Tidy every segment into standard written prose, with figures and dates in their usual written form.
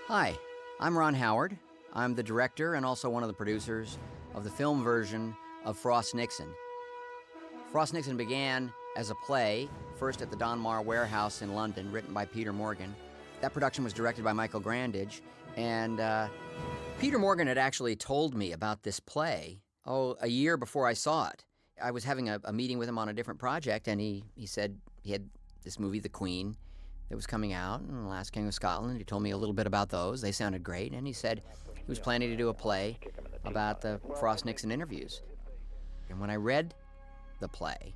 Hi, I'm Ron Howard. I'm the director and also one of the producers of the film version of Frost Nixon. Frost Nixon began as a play, first at the Donmar Warehouse in London, written by Peter Morgan. That production was directed by Michael Grandage, and Peter Morgan had actually told me about this play, a year before I saw it. I was having a meeting with him on a different project, and he said he had this movie, The Queen, that was coming out, and The Last King of Scotland. He told me a little bit about those. They sounded great, and he said he was planning to do a play about the Frost Nixon interviews. And when I read the play,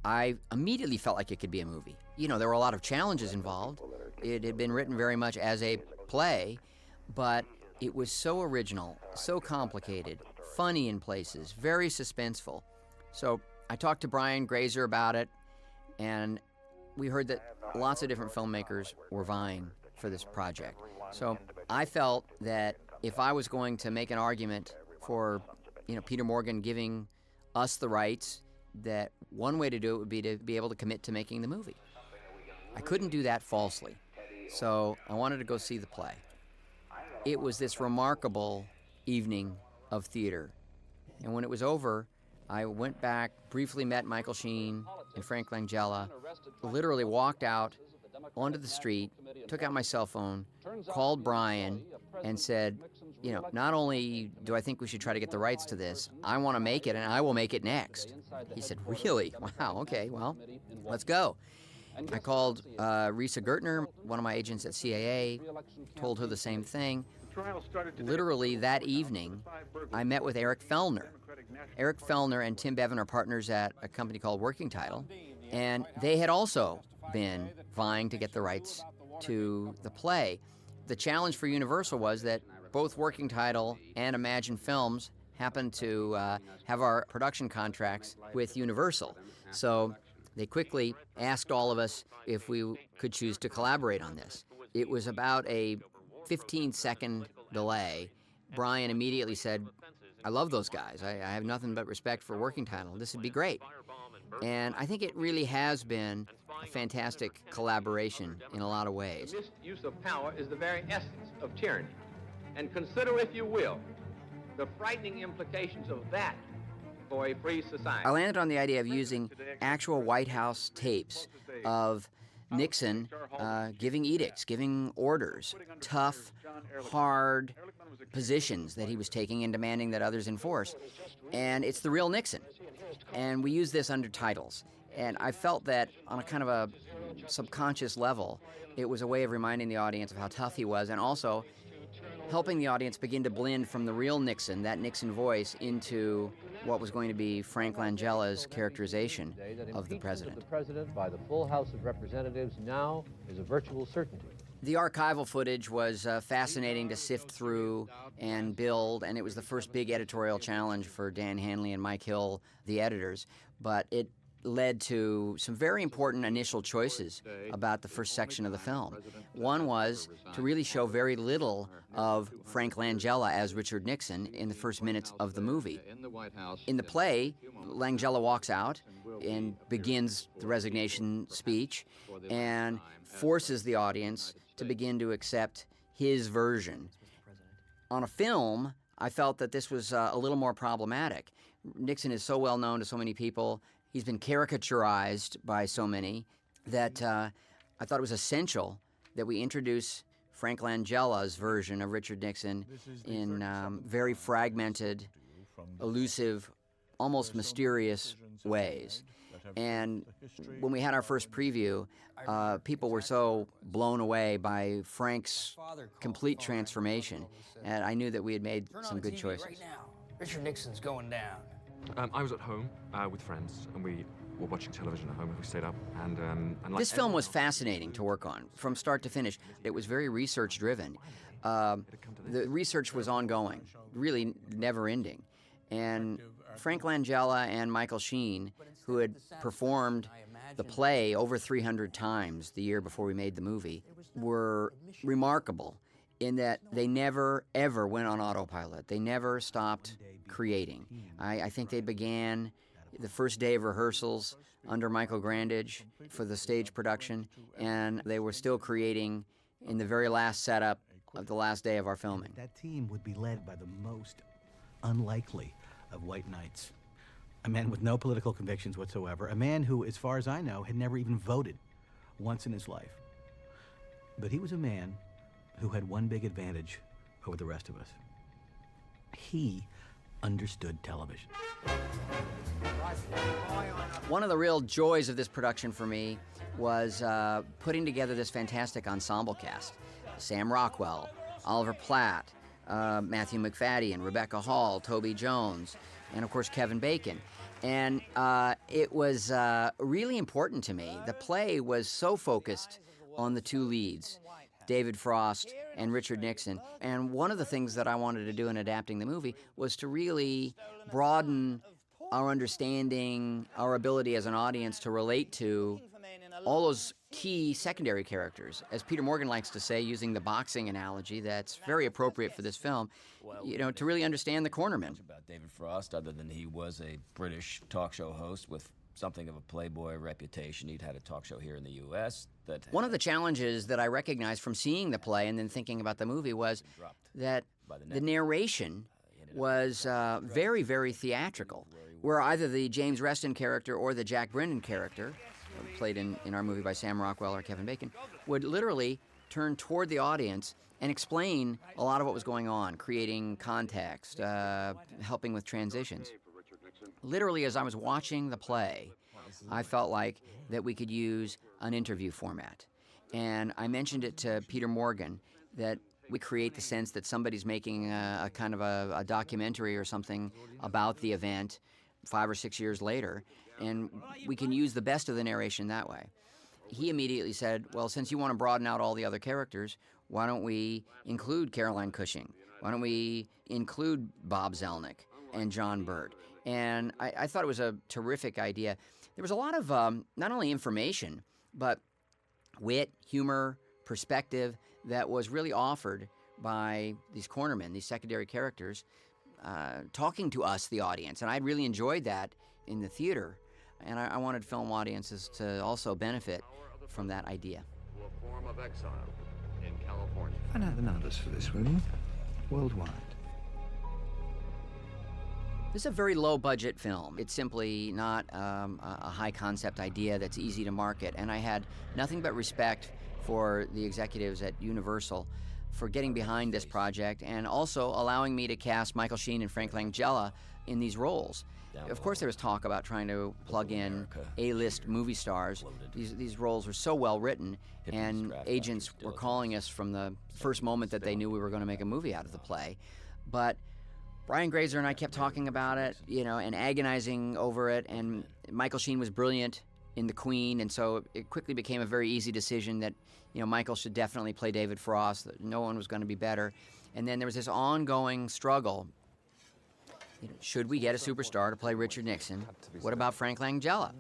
I immediately felt like it could be a movie. You know, there were a lot of challenges involved. It had been written very much as a play, but it was so original, so complicated, funny in places, very suspenseful. So I talked to Brian Grazer about it, and we heard that lots of different filmmakers were vying for this project. So I felt that if I was going to make an argument for, Peter Morgan giving us the rights, that one way to do it would be to be able to commit to making the movie. I couldn't do that falsely, so I wanted to go see the play. It was this remarkable evening of theater, and when it was over, I went back, briefly met Michael Sheen and Frank Langella, literally walked out onto the street, took out my cell phone, called Brian, and said, not only do I think we should try to get the rights to this, I want to make it, and I will make it next. He said, really? Wow, okay, well, let's go. I called Risa Gertner, one of my agents at CAA, told her the same thing. Literally that evening, I met with Eric Fellner. Eric Fellner and Tim Bevan are partners at a company called Working Title, and they had also been vying to get the rights to the play. The challenge for Universal was that both Working Title and Imagine Films happened to have our production contracts with Universal. So they quickly asked all of us if we could choose to collaborate on this. It was about a 15-second delay. Brian immediately said, I love those guys. I have nothing but respect for Working Title. This would be great. And I think it really has been a fantastic collaboration in a lot of ways. Misuse of power is the very essence of tyranny. And consider, if you will, the frightening implications of that for a free society. I landed on the idea of using actual White House tapes of Nixon giving edicts, giving orders, tough, hard positions that he was taking and demanding that others enforce. And it's the real Nixon. And we use this under titles. And I felt that on a kind of a subconscious level, it was a way of reminding the audience of how tough he was, and also helping the audience begin to blend from the real Nixon, that Nixon voice, into what was going to be Frank Langella's characterization of the president. The president by the full House of Representatives now is a virtual certainty. The archival footage was fascinating to sift through and build, and it was the first big editorial challenge for Dan Hanley and Mike Hill, the editors, but it led to some very important initial choices about the first section of the film. One was to really show very little of Frank Langella as Richard Nixon in the first minutes of the movie. In the play, Langella walks out and begins the resignation speech and forces the audience to begin to accept his version. On a film, I felt that this was a little more problematic. Nixon is so well known to so many people. He's been caricaturized by so many that I thought it was essential that we introduce Frank Langella's version of Richard Nixon in very fragmented, elusive, almost mysterious ways. And when we had our first preview, people were so blown away by Frank's complete transformation, and I knew that we had made some good choices. Right now, Richard Nixon's going down. I was at home with friends, and we were watching television at home. We stayed up, and like this film was fascinating to work on from start to finish. It was very research-driven. The research was ongoing, really never-ending. And Frank Langella and Michael Sheen, who had performed the play over 300 times the year before we made the movie, were remarkable in that they never, ever went on autopilot. They never stopped creating. I think they began the first day of rehearsals under Michael Grandage for the stage production, and they were still creating in the very last setup of the last day of our filming. That team would be led by the most unlikely of white knights. A man with no political convictions whatsoever. A man who, as far as I know, had never even voted once in his life. But he was a man who had one big advantage over the rest of us. He understood television. One of the real joys of this production for me was putting together this fantastic ensemble cast. Sam Rockwell, Oliver Platt, Matthew McFadden, Rebecca Hall, Toby Jones, and of course Kevin Bacon. And it was really important to me. The play was so focused on the two leads, David Frost and Richard Nixon. And one of the things that I wanted to do in adapting the movie was to really broaden our understanding, our ability as an audience to relate to all those key secondary characters. As Peter Morgan likes to say, using the boxing analogy that's very appropriate for this film, you know, to really understand the cornerman. About David Frost, other than he was a British talk show host with something of a playboy reputation. He'd had a talk show here in the U.S. One of the challenges that I recognized from seeing the play and then thinking about the movie was that the narration was very, very theatrical, where either the James Reston character or the Jack Brennan character, played in our movie by Sam Rockwell or Kevin Bacon, would literally turn toward the audience and explain a lot of what was going on, creating context, helping with transitions. Literally, as I was watching the play, I felt like that we could use an interview format. And I mentioned it to Peter Morgan, that we create the sense that somebody's making a kind of a documentary or something about the event 5 or 6 years later, and we can use the best of the narration that way. He immediately said, well, since you want to broaden out all the other characters, why don't we include Caroline Cushing? Why don't we include Bob Zelnick and John Bird? And I thought it was a terrific idea. There was a lot of not only information, but wit, humor, perspective that was really offered by these cornermen, these secondary characters, talking to us, the audience. And I really enjoyed that in the theater. And I wanted film audiences to also benefit from that idea. To a form of exile in California. Find out the numbers for this, will you? Worldwide. This is a very low-budget film. It's simply not a high-concept idea that's easy to market. And I had nothing but respect for the executives at Universal for getting behind this project and also allowing me to cast Michael Sheen and Frank Langella in these roles. Of course, there was talk about trying to plug in A-list movie stars. These roles were so well written, and agents were calling us from the first moment that they knew we were going to make a movie out of the play. But Brian Grazer and I kept talking about it, you know, and agonizing over it, and Michael Sheen was brilliant in The Queen, and so it quickly became a very easy decision that, you know, Michael should definitely play David Frost, that no one was going to be better. And then there was this ongoing struggle. You know, should we get a superstar to play Richard Nixon? What about Frank Langella?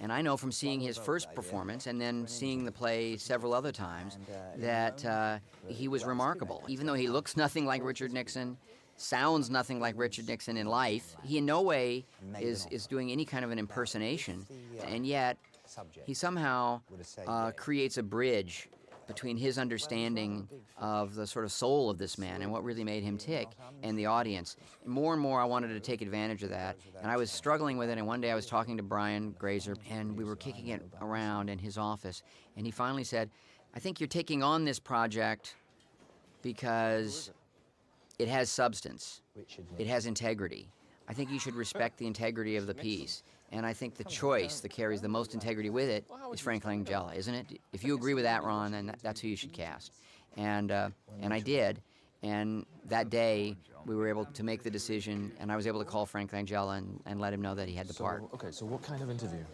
And I know from seeing his first performance and then seeing the play several other times that he was remarkable. Even though he looks nothing like Richard Nixon, sounds nothing like Richard Nixon in life, he in no way is doing any kind of an impersonation, and yet he somehow creates a bridge between his understanding of the sort of soul of this man and what really made him tick and the audience. More and more I wanted to take advantage of that, and I was struggling with it, and one day I was talking to Brian Grazer, and we were kicking it around in his office, and he finally said, I think you're taking on this project because it has substance, it has integrity. I think you should respect the integrity of the piece. And I think the choice that carries the most integrity with it is Frank Langella, isn't it? If you agree with that, Ron, then that's who you should cast. And I did. And that day, we were able to make the decision, and I was able to call Frank Langella and let him know that he had the part. Okay, so what kind of interview?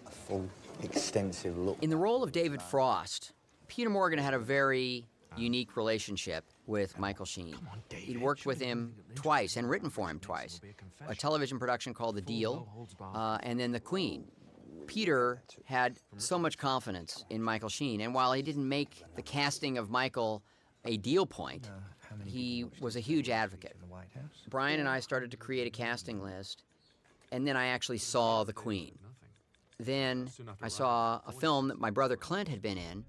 A full, extensive look. In the role of David Frost, Peter Morgan had a very unique relationship with Michael Sheen. He'd worked with him twice and written for him twice. A television production called The Deal, and then The Queen. Peter had so much confidence in Michael Sheen, and while he didn't make the casting of Michael a deal point, he was a huge advocate. Brian and I started to create a casting list, and then I actually saw The Queen. Then I saw a film that my brother Clint had been in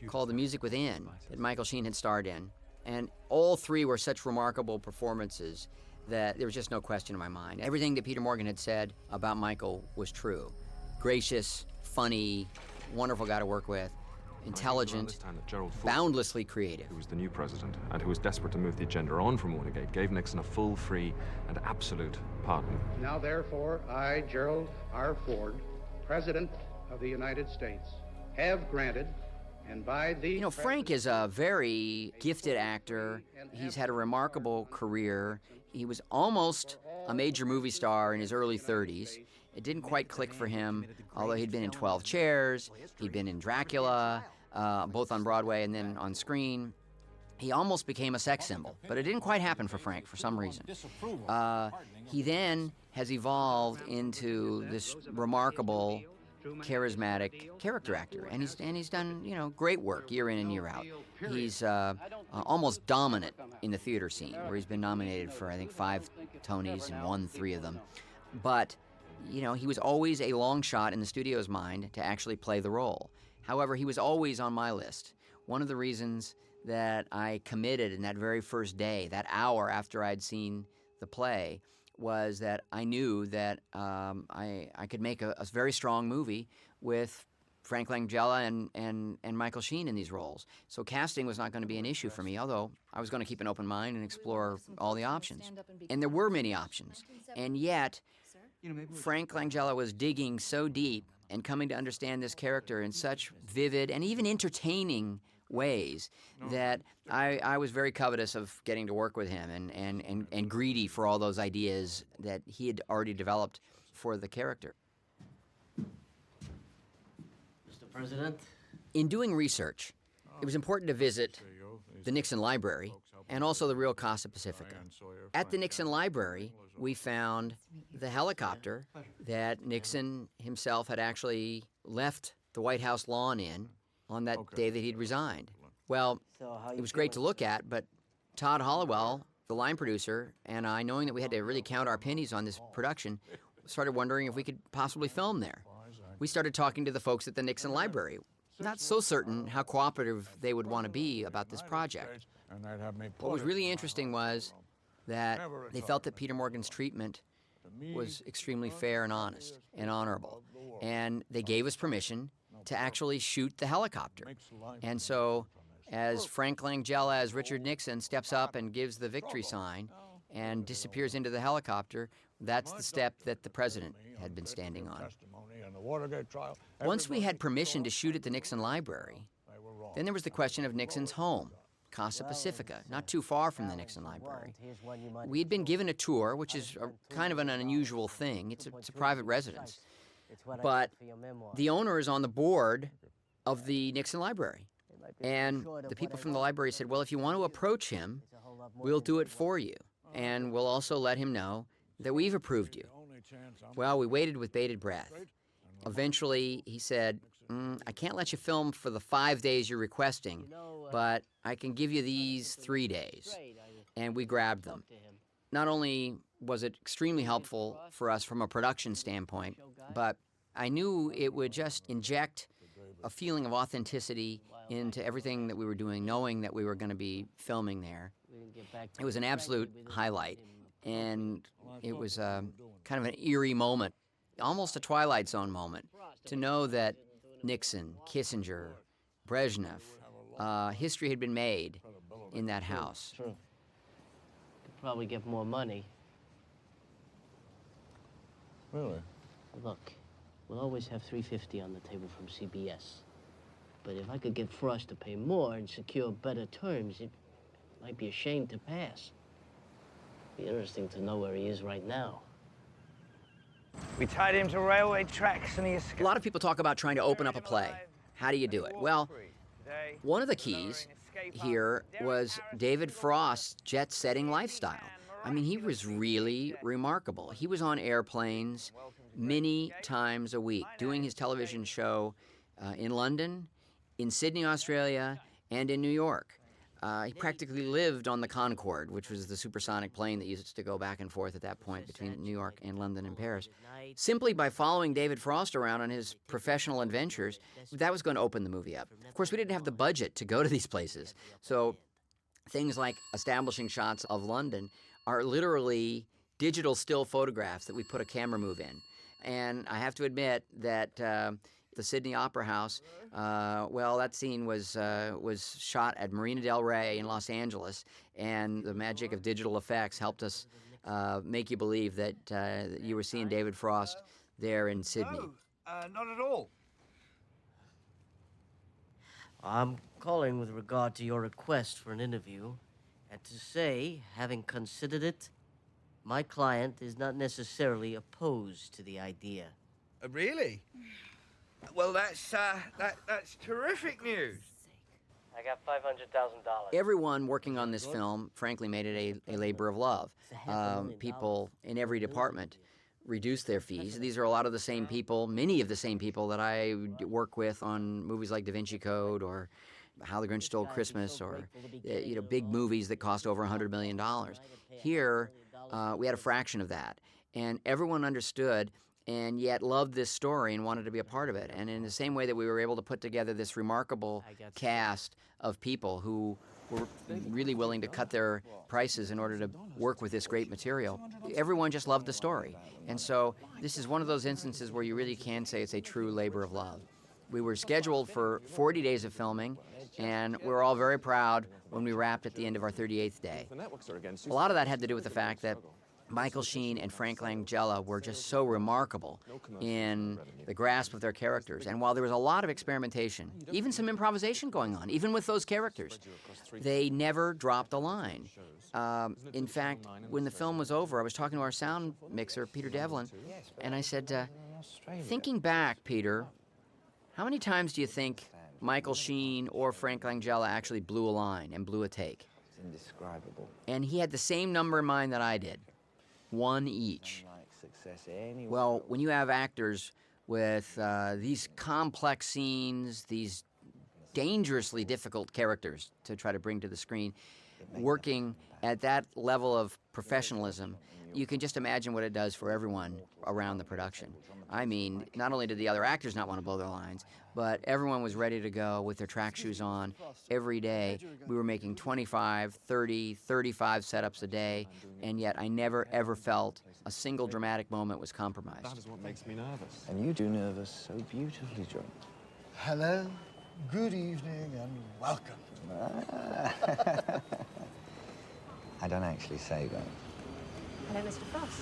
called The Music Within that Michael Sheen had starred in. And all three were such remarkable performances that there was just no question in my mind. Everything that Peter Morgan had said about Michael was true. Gracious, funny, wonderful guy to work with, intelligent, boundlessly creative. Who was the new president and who was desperate to move the agenda on from Watergate, gave Nixon a full, free, and absolute pardon. Now, therefore, I, Gerald R. Ford, President of the United States, have granted, and by the... You know, Frank is a very gifted actor. He's had a remarkable career. He was almost a major movie star in his early 30s. It didn't quite click for him, although he'd been in 12 Chairs, he'd been in Dracula, both on Broadway and then on screen. He almost became a sex symbol, but it didn't quite happen for Frank for some reason. He then has evolved into this remarkable, charismatic character actor, and he's done, you know, great work year in and year out. He's almost dominant in the theater scene, where he's been nominated for, I think, 5 Tonys and won 3 of them. But you know, he was always a long shot in the studio's mind to actually play the role. However, he was always on my list. One of the reasons that I committed in that very first day, that hour after I'd seen the play, was that I knew that I could make a very strong movie with Frank Langella and Michael Sheen in these roles. So casting was not going to be an issue for me, although I was going to keep an open mind and explore all the options. And there were many options. And yet, Frank Langella was digging so deep and coming to understand this character in such vivid and even entertaining ways that I was very covetous of getting to work with him and greedy for all those ideas that he had already developed for the character. Mr. President? In doing research, it was important to visit the Nixon Library and also the Real Casa Pacifica. At the Nixon Library, we found the helicopter that Nixon himself had actually left the White House lawn in on that day that he'd resigned. Well, it was great to look at, but Todd Hollowell, the line producer, and I, knowing that we had to really count our pennies on this production, started wondering if we could possibly film there. We started talking to the folks at the Nixon Library, not so certain how cooperative they would want to be about this project. What was really interesting was that they felt that Peter Morgan's treatment was extremely fair and honest and honorable. And they gave us permission to actually shoot the helicopter. And so as Frank Langella, as Richard Nixon, steps up and gives the victory sign and disappears into the helicopter, that's the step that the president had been standing on. Once we had permission to shoot at the Nixon Library, then there was the question of Nixon's home, Casa Pacifica, not too far from the Nixon Library. We had been given a tour, which is kind of an unusual thing. It's a private residence. But the owner is on the board of the Nixon Library. And the people from the library said, well, if you want to approach him, we'll do it for you. And we'll also let him know that we've approved you. Well, we waited with bated breath. Eventually, he said, I can't let you film for the 5 days you're requesting, but I can give you these 3 days. And we grabbed them. Not only was it extremely helpful for us from a production standpoint, but I knew it would just inject a feeling of authenticity into everything that we were doing, knowing that we were going to be filming there. It was an absolute highlight, and it was kind of an eerie moment, almost a Twilight Zone moment, to know that Nixon, Kissinger, Brezhnev, history had been made in that house. True. Could probably get more money. Really? Look, we'll always have $350 on the table from CBS. But if I could get Frost to pay more and secure better terms, it might be a shame to pass. Be interesting to know where he is right now. We tied him to railway tracks and he escaped. A lot of people talk about trying to open up a play. How do you do it? Well, one of the keys here was David Frost's jet-setting lifestyle. I mean, he was really remarkable. He was on airplanes many times a week, doing his television show in London, in Sydney, Australia, and in New York. He practically lived on the Concorde, which was the supersonic plane that used to go back and forth at that point between New York and London and Paris. Simply by following David Frost around on his professional adventures, that was going to open the movie up. Of course, we didn't have the budget to go to these places, so things like establishing shots of London are literally digital still photographs that we put a camera move in. And I have to admit that the Sydney Opera House, that scene was shot at Marina del Rey in Los Angeles, and the magic of digital effects helped us make you believe that you were seeing David Frost there in Sydney. No, not at all. I'm calling with regard to your request for an interview, and to say, having considered it, my client is not necessarily opposed to the idea. Really? Well, that's terrific news. I got $500,000. Everyone working on this film, frankly, made it a labor of love. People in every department reduced their fees. These are a lot of the same people, many of the same people that I work with on movies like Da Vinci Code or How the Grinch Stole Christmas, or big movies that cost over $100 million. Here, we had a fraction of that, and everyone understood and yet loved this story and wanted to be a part of it. And in the same way that we were able to put together this remarkable cast of people who were really willing to cut their prices in order to work with this great material, everyone just loved the story. And so this is one of those instances where you really can say it's a true labor of love. We were scheduled for 40 days of filming, and we were all very proud when we wrapped at the end of our 38th day. A lot of that had to do with the fact that Michael Sheen and Frank Langella were just so remarkable in the grasp of their characters. And while there was a lot of experimentation, even some improvisation going on, even with those characters, they never dropped a line. In fact, when the film was over, I was talking to our sound mixer, Peter Devlin, and I said, thinking back, Peter, how many times do you think Michael Sheen or Frank Langella actually blew a line and blew a take? It's indescribable. And he had the same number in mind that I did. One each. Well, when you have actors with these complex scenes, these dangerously difficult characters to try to bring to the screen, working at that level of professionalism, you can just imagine what it does for everyone around the production. I mean, not only did the other actors not want to blow their lines, but everyone was ready to go with their track shoes on every day. We were making 25, 30, 35 setups a day, and yet I never, ever felt a single dramatic moment was compromised. That is what makes me nervous. And you do nervous so beautifully, John. Hello, good evening, and welcome. I don't actually say that. Hello, Mr. Frost.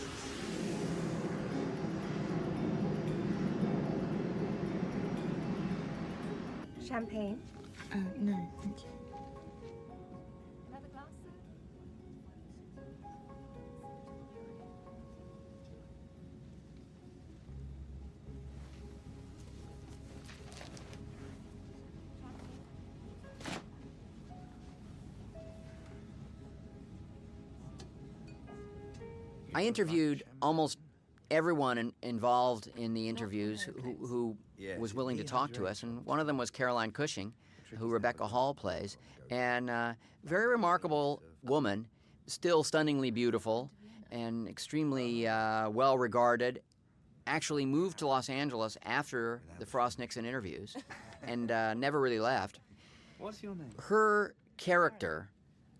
Champagne? No, thank you. Another glass? I interviewed almost everyone involved in the interviews who was willing to talk to us, and one of them was Caroline Cushing, who Rebecca Hall plays, and very remarkable woman, still stunningly beautiful and extremely well-regarded, actually moved to Los Angeles after the Frost-Nixon interviews and never really left. What's your name? Her character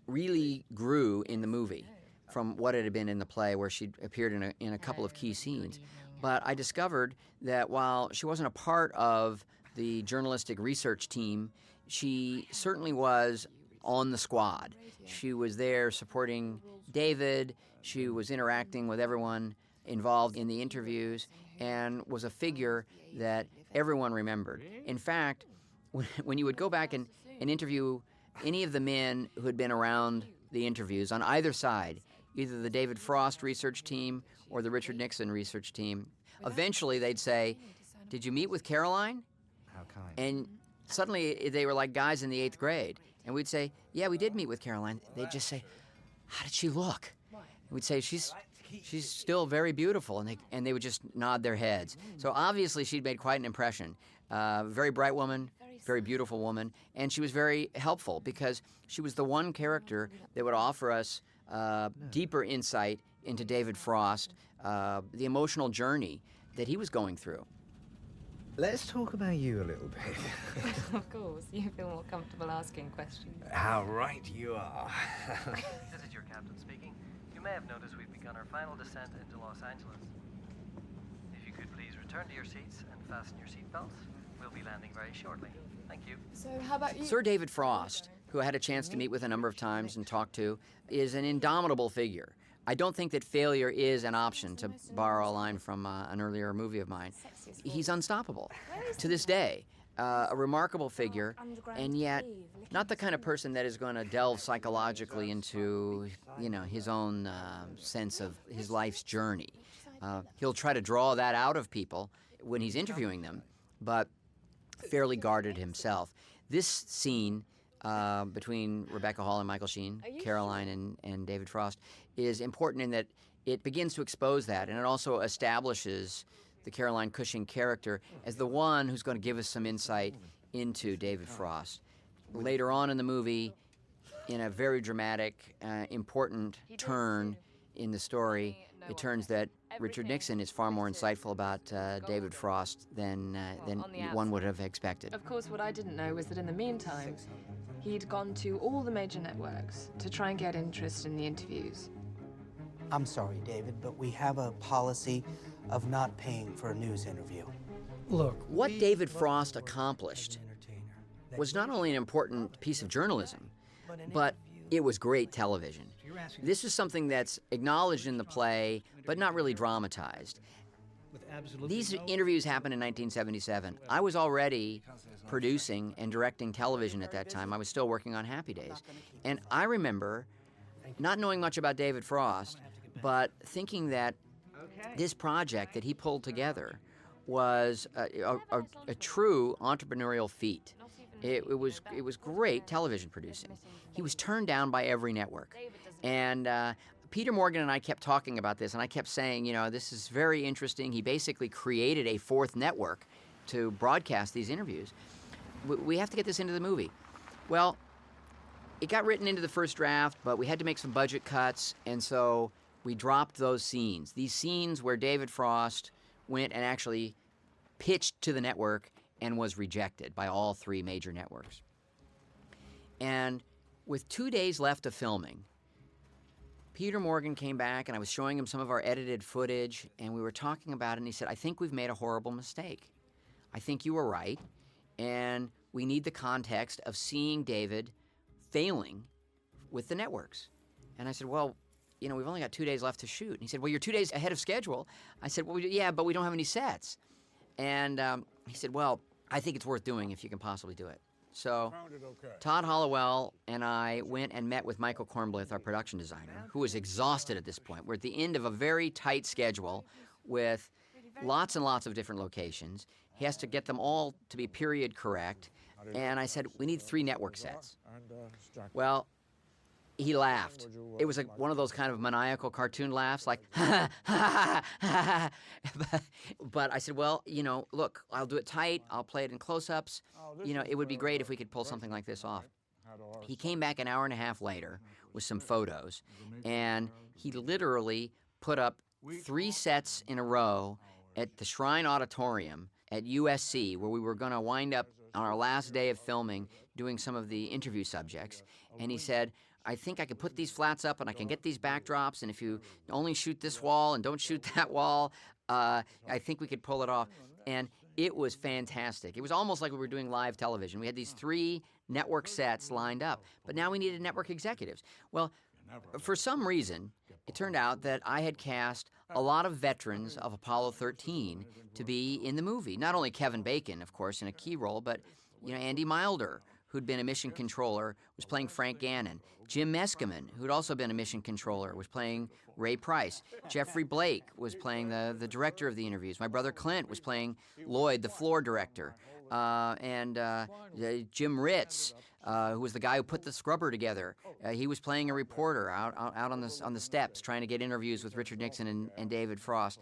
really grew in the movie from what it had been in the play, where she'd appeared in a couple of key scenes. But I discovered that while she wasn't a part of the journalistic research team, she certainly was on the squad. She was there supporting David, she was interacting with everyone involved in the interviews, and was a figure that everyone remembered. In fact, when you would go back and interview any of the men who had been around the interviews on either side, either the David Frost research team or the Richard Nixon research team, eventually they'd say, "Did you meet with Caroline?" How kind. And suddenly they were like guys in the 8th grade. And we'd say, "Yeah, we did meet with Caroline." They'd just say, "How did she look?" And we'd say, she's still very beautiful. And they would just nod their heads. So obviously she'd made quite an impression. Very bright woman, very beautiful woman, and she was very helpful because she was the one character that would offer us deeper insight into David Frost, the emotional journey that he was going through. Let's talk about you a little bit. Of course, you feel more comfortable asking questions. How right you are. This is your captain speaking. You may have noticed we've begun our final descent into Los Angeles. If you could please return to your seats and fasten your seatbelts, we'll be landing very shortly. Thank you. So how about you? Sir David Frost, who I had a chance to meet with a number of times and talk to, is an indomitable figure. I don't think that failure is an option, to borrow a line from an earlier movie of mine. He's unstoppable. To this day, a remarkable figure, and yet not the kind of person that is going to delve psychologically into, his own sense of his life's journey. He'll try to draw that out of people when he's interviewing them, but fairly guarded himself. This scene between Rebecca Hall and Michael Sheen, Caroline and David Frost, is important in that it begins to expose that, and it also establishes the Caroline Cushing character as the one who's going to give us some insight into David Frost. Later on in the movie, in a very dramatic, important turn in the story, it turns that Richard Nixon is far more insightful about David Frost than one would have expected. Of course, what I didn't know was that in the meantime, he'd gone to all the major networks to try and get interest in the interviews. I'm sorry, David, but we have a policy of not paying for a news interview. Look, what David Frost accomplished was not only an important piece of journalism, but it was great television. This is something that's acknowledged in the play, but not really dramatized. These interviews happened in 1977. I was already producing and directing television at that time. I was still working on Happy Days. And I remember not knowing much about David Frost, but thinking that this project that he pulled together was a true entrepreneurial feat. It was great television producing. He was turned down by every network. And Peter Morgan and I kept talking about this, and I kept saying, this is very interesting. He basically created a fourth network to broadcast these interviews. We have to get this into the movie. Well, it got written into the first draft, but we had to make some budget cuts, and so we dropped those scenes. These scenes where David Frost went and actually pitched to the network and was rejected by all three major networks. And with 2 days left of filming, Peter Morgan came back, and I was showing him some of our edited footage, and we were talking about it, and he said, I think we've made a horrible mistake. I think you were right, and we need the context of seeing David failing with the networks. And I said, well, we've only got 2 days left to shoot. And he said, well, you're 2 days ahead of schedule. I said, well, yeah, but we don't have any sets. And he said, well, I think it's worth doing if you can possibly do it. So Todd Hollowell and I went and met with Michael Kornblith, our production designer, who was exhausted at this point. We're at the end of a very tight schedule with lots and lots of different locations. He has to get them all to be period correct. And I said, we need 3 network sets. Well, he laughed. It was like one of those kind of maniacal cartoon laughs, like, ha, ha, ha, ha. But I said, well, look, I'll do it tight. I'll play it in close-ups. It would be great if we could pull something like this off. He came back an hour and a half later with some photos, and he literally put up 3 sets in a row at the Shrine Auditorium at USC, where we were going to wind up on our last day of filming doing some of the interview subjects. And he said, I think I can put these flats up and I can get these backdrops, and if you only shoot this wall and don't shoot that wall, I think we could pull it off. And it was fantastic. It was almost like we were doing live television. We had these 3 network sets lined up, but now we needed network executives. Well, for some reason, it turned out that I had cast a lot of veterans of Apollo 13 to be in the movie. Not only Kevin Bacon, of course, in a key role, but Andy Milder, who'd been a mission controller, was playing Frank Gannon. Jim Meskimen, who'd also been a mission controller, was playing Ray Price. Jeffrey Blake was playing the director of the interviews. My brother Clint was playing Lloyd, the floor director. And Jim Ritz, who was the guy who put the scrubber together, he was playing a reporter out on the steps trying to get interviews with Richard Nixon and David Frost.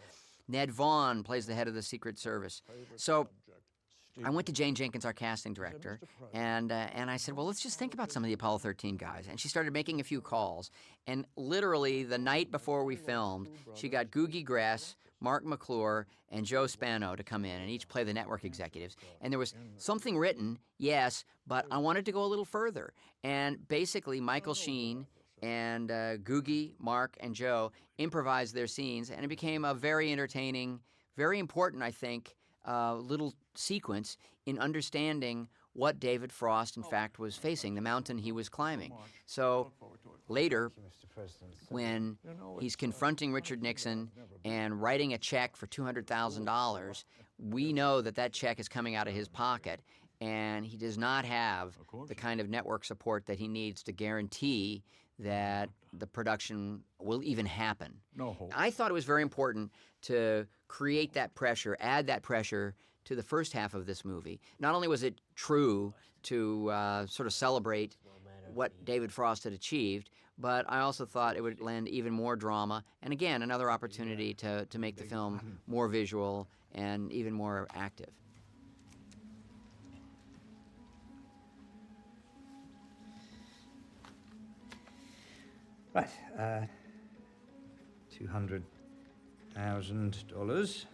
Ned Vaughn plays the head of the Secret Service. So I went to Jane Jenkins, our casting director, and I said, well, let's just think about some of the Apollo 13 guys. And she started making a few calls. And literally the night before we filmed, she got Googie Gress, Mark McClure, and Joe Spano to come in and each play the network executives. And there was something written, yes, but I wanted to go a little further. And basically, Michael Sheen and Googie, Mark, and Joe improvised their scenes, and it became a very entertaining, very important, I think, little sequence in understanding what David Frost, in fact, was facing, the mountain he was climbing. So later, when he's confronting Richard Nixon and writing a check for $200,000, we know that that check is coming out of his pocket, and he does not have the kind of network support that he needs to guarantee that the production will even happen. I thought it was very important to create that pressure, add that pressure to the first half of this movie. Not only was it true to sort of celebrate what David Frost had achieved, but I also thought it would lend even more drama, and again, another opportunity to make the film more visual and even more active. Right, $200,000.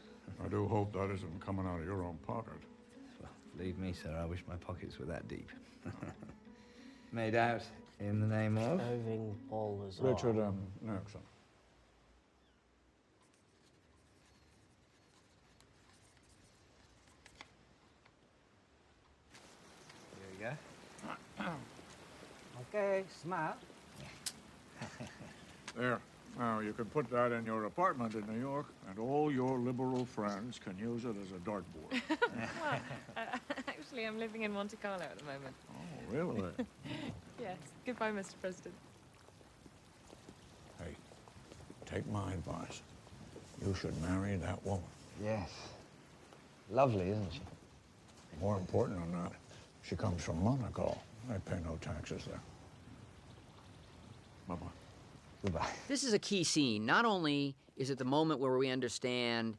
I do hope that isn't coming out of your own pocket. Well, believe me, sir, I wish my pockets were that deep. Made out in the name of? Irving Paul Lazar. Richard Nixon. There you go. Okay, smile. There. Now, you can put that in your apartment in New York, and all your liberal friends can use it as a dartboard. Well, actually, I'm living in Monte Carlo at the moment. Oh, really? Yes. Goodbye, Mr. President. Hey, take my advice. You should marry that woman. Yes. Lovely, isn't she? More important than that, she comes from Monaco. They pay no taxes there. Bye-bye. Goodbye. This is a key scene. Not only is it the moment where we understand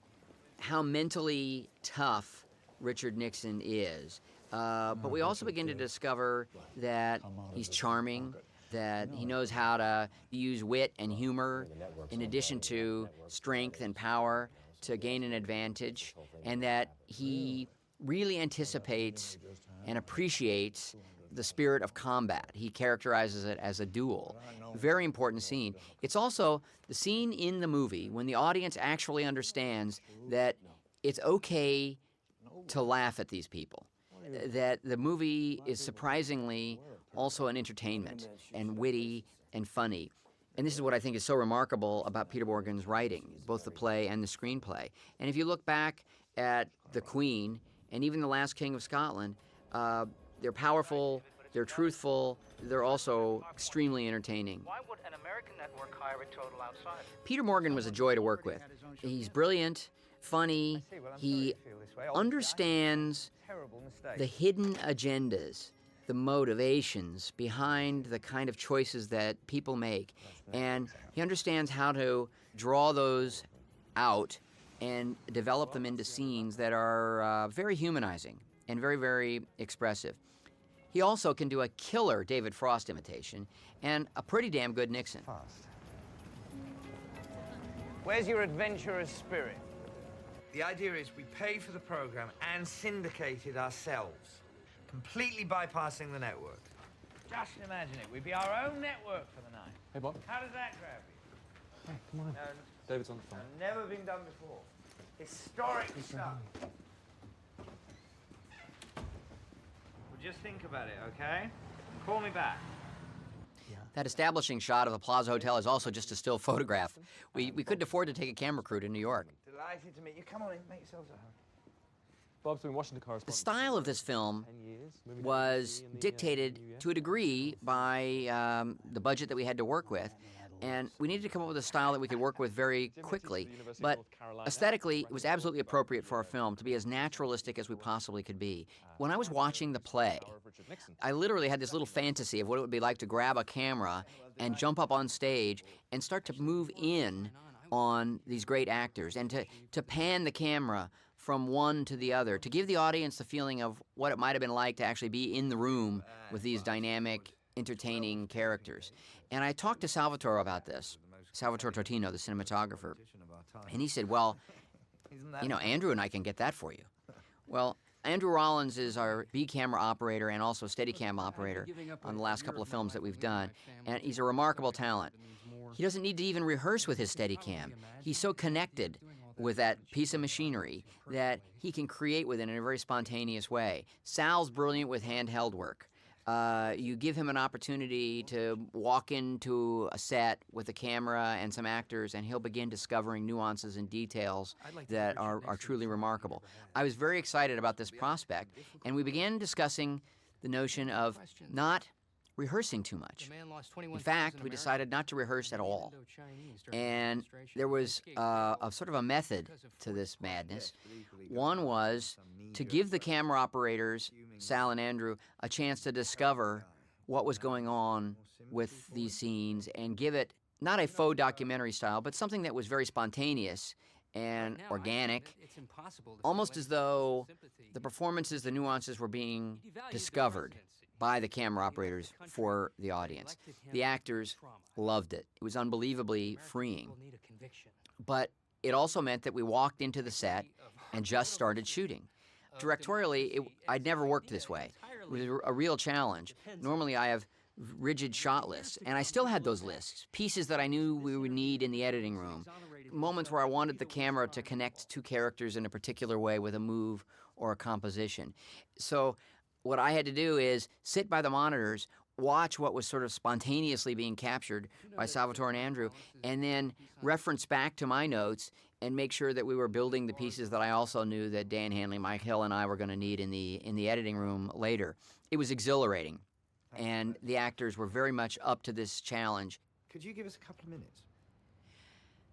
how mentally tough Richard Nixon is, but we also begin to discover that he's charming, that he knows how to use wit and humor in addition to strength and power to gain an advantage, and that he really anticipates and appreciates the spirit of combat. He characterizes it as a duel. Very important scene. It's also the scene in the movie when the audience actually understands that it's okay to laugh at these people, that the movie is surprisingly also an entertainment and witty and funny. And this is what I think is so remarkable about Peter Morgan's writing, both the play and the screenplay. And if you look back at The Queen and even The Last King of Scotland, they're powerful, they're truthful, they're also extremely entertaining. Why would an American network hire a total outsider? Peter Morgan was a joy to work with. He's brilliant, funny, he understands the hidden agendas, the motivations behind the kind of choices that people make, and he understands how to draw those out and develop them into scenes that are very humanizing and very, very expressive. He also can do a killer David Frost imitation and a pretty damn good Nixon. Where's your adventurous spirit? The idea is we pay for the program and syndicate it ourselves, completely bypassing the network. Just imagine it. We'd be our own network for the night. Hey, Bob. How does that grab you? Hey, come on. No, David's on the phone. never been done before. Historic stuff. Just think about it, okay? Call me back. That establishing shot of the Plaza Hotel is also just a still photograph. We couldn't afford to take a camera crew to New York. Delighted to meet you. Come on in, make yourselves at home. Bob's been Washington The correspondent. style of this film was dictated to a degree by the budget that we had to work with, and we needed to come up with a style that we could work with very quickly. But aesthetically, it was absolutely appropriate for our film to be as naturalistic as we possibly could be. When I was watching the play, I literally had this little fantasy of what it would be like to grab a camera and jump up on stage and start to move in on these great actors and to pan the camera from one to the other, to give the audience the feeling of what it might have been like to actually be in the room with these dynamic, entertaining characters. And I talked to Salvatore about this, Salvatore Totino, the cinematographer, and he said, well, you know, Andrew and I can get that for you. Well, Andrew Rollins is our B camera operator and also Steadicam operator on the last couple of films that we've done, and he's a remarkable talent. He doesn't need to even rehearse with his Steadicam. He's so connected with that piece of machinery that he can create with it in a very spontaneous way. Sal's brilliant with handheld work. You give him an opportunity to walk into a set with a camera and some actors, and he'll begin discovering nuances and details that are truly remarkable. I was very excited about this prospect, and we began discussing the notion of not rehearsing too much. In fact, we decided not to rehearse at all. And there was a sort of a method to this madness. One was to give the camera operators, Sal and Andrew, a chance to discover what was going on with these scenes and give it not a faux documentary style, but something that was very spontaneous and organic, almost as though the performances, the nuances were being discovered by the camera operators for the audience. The actors loved it. It was unbelievably freeing. But it also meant that we walked into the set and just started shooting. Directorially, I'd never worked this way. It was a real challenge. Normally I have rigid shot lists, and I still had those lists, pieces that I knew we would need in the editing room, moments where I wanted the camera to connect two characters in a particular way with a move or a composition. So what I had to do is sit by the monitors, watch what was sort of spontaneously being captured by Salvatore and Andrew, and then reference back to my notes and make sure that we were building the pieces that I also knew that Dan Hanley, Mike Hill, and I were going to need in the editing room later. It was exhilarating, and the actors were very much up to this challenge. Could you give us a couple of minutes?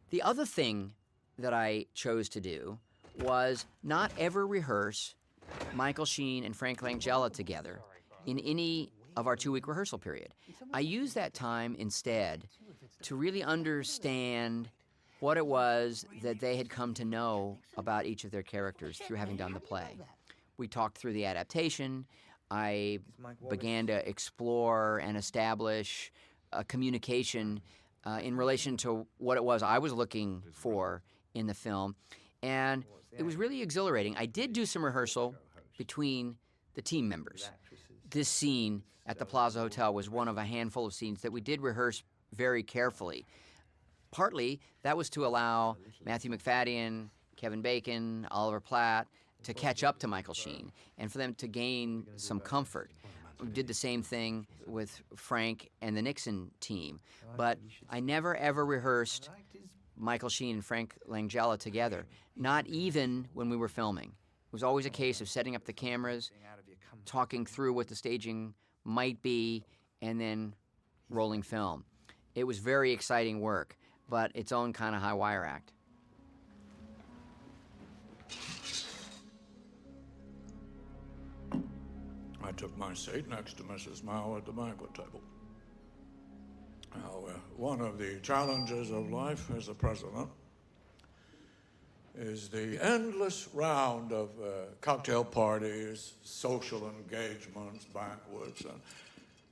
The other thing that I chose to do was not ever rehearse Michael Sheen and Frank Langella together in any of our 2-week rehearsal period. I used that time instead to really understand what it was that they had come to know about each of their characters through having done the play. We talked through the adaptation. I began to explore and establish a communication in relation to what it was I was looking for in the film. And it was really exhilarating. I did do some rehearsal between the team members. This scene at the Plaza Hotel was one of a handful of scenes that we did rehearse very carefully. Partly, that was to allow Matthew McFadden, Kevin Bacon, Oliver Platt to catch up to Michael Sheen and for them to gain some comfort. We did the same thing with Frank and the Nixon team, but I never ever rehearsed Michael Sheen and Frank Langella together, not even when we were filming. It was always a case of setting up the cameras, talking through what the staging might be, and then rolling film. It was very exciting work, but its own kind of high-wire act. I took my seat next to Mrs. Mao at the banquet table. Now, one of the challenges of life as a president is the endless round of cocktail parties, social engagements, banquets,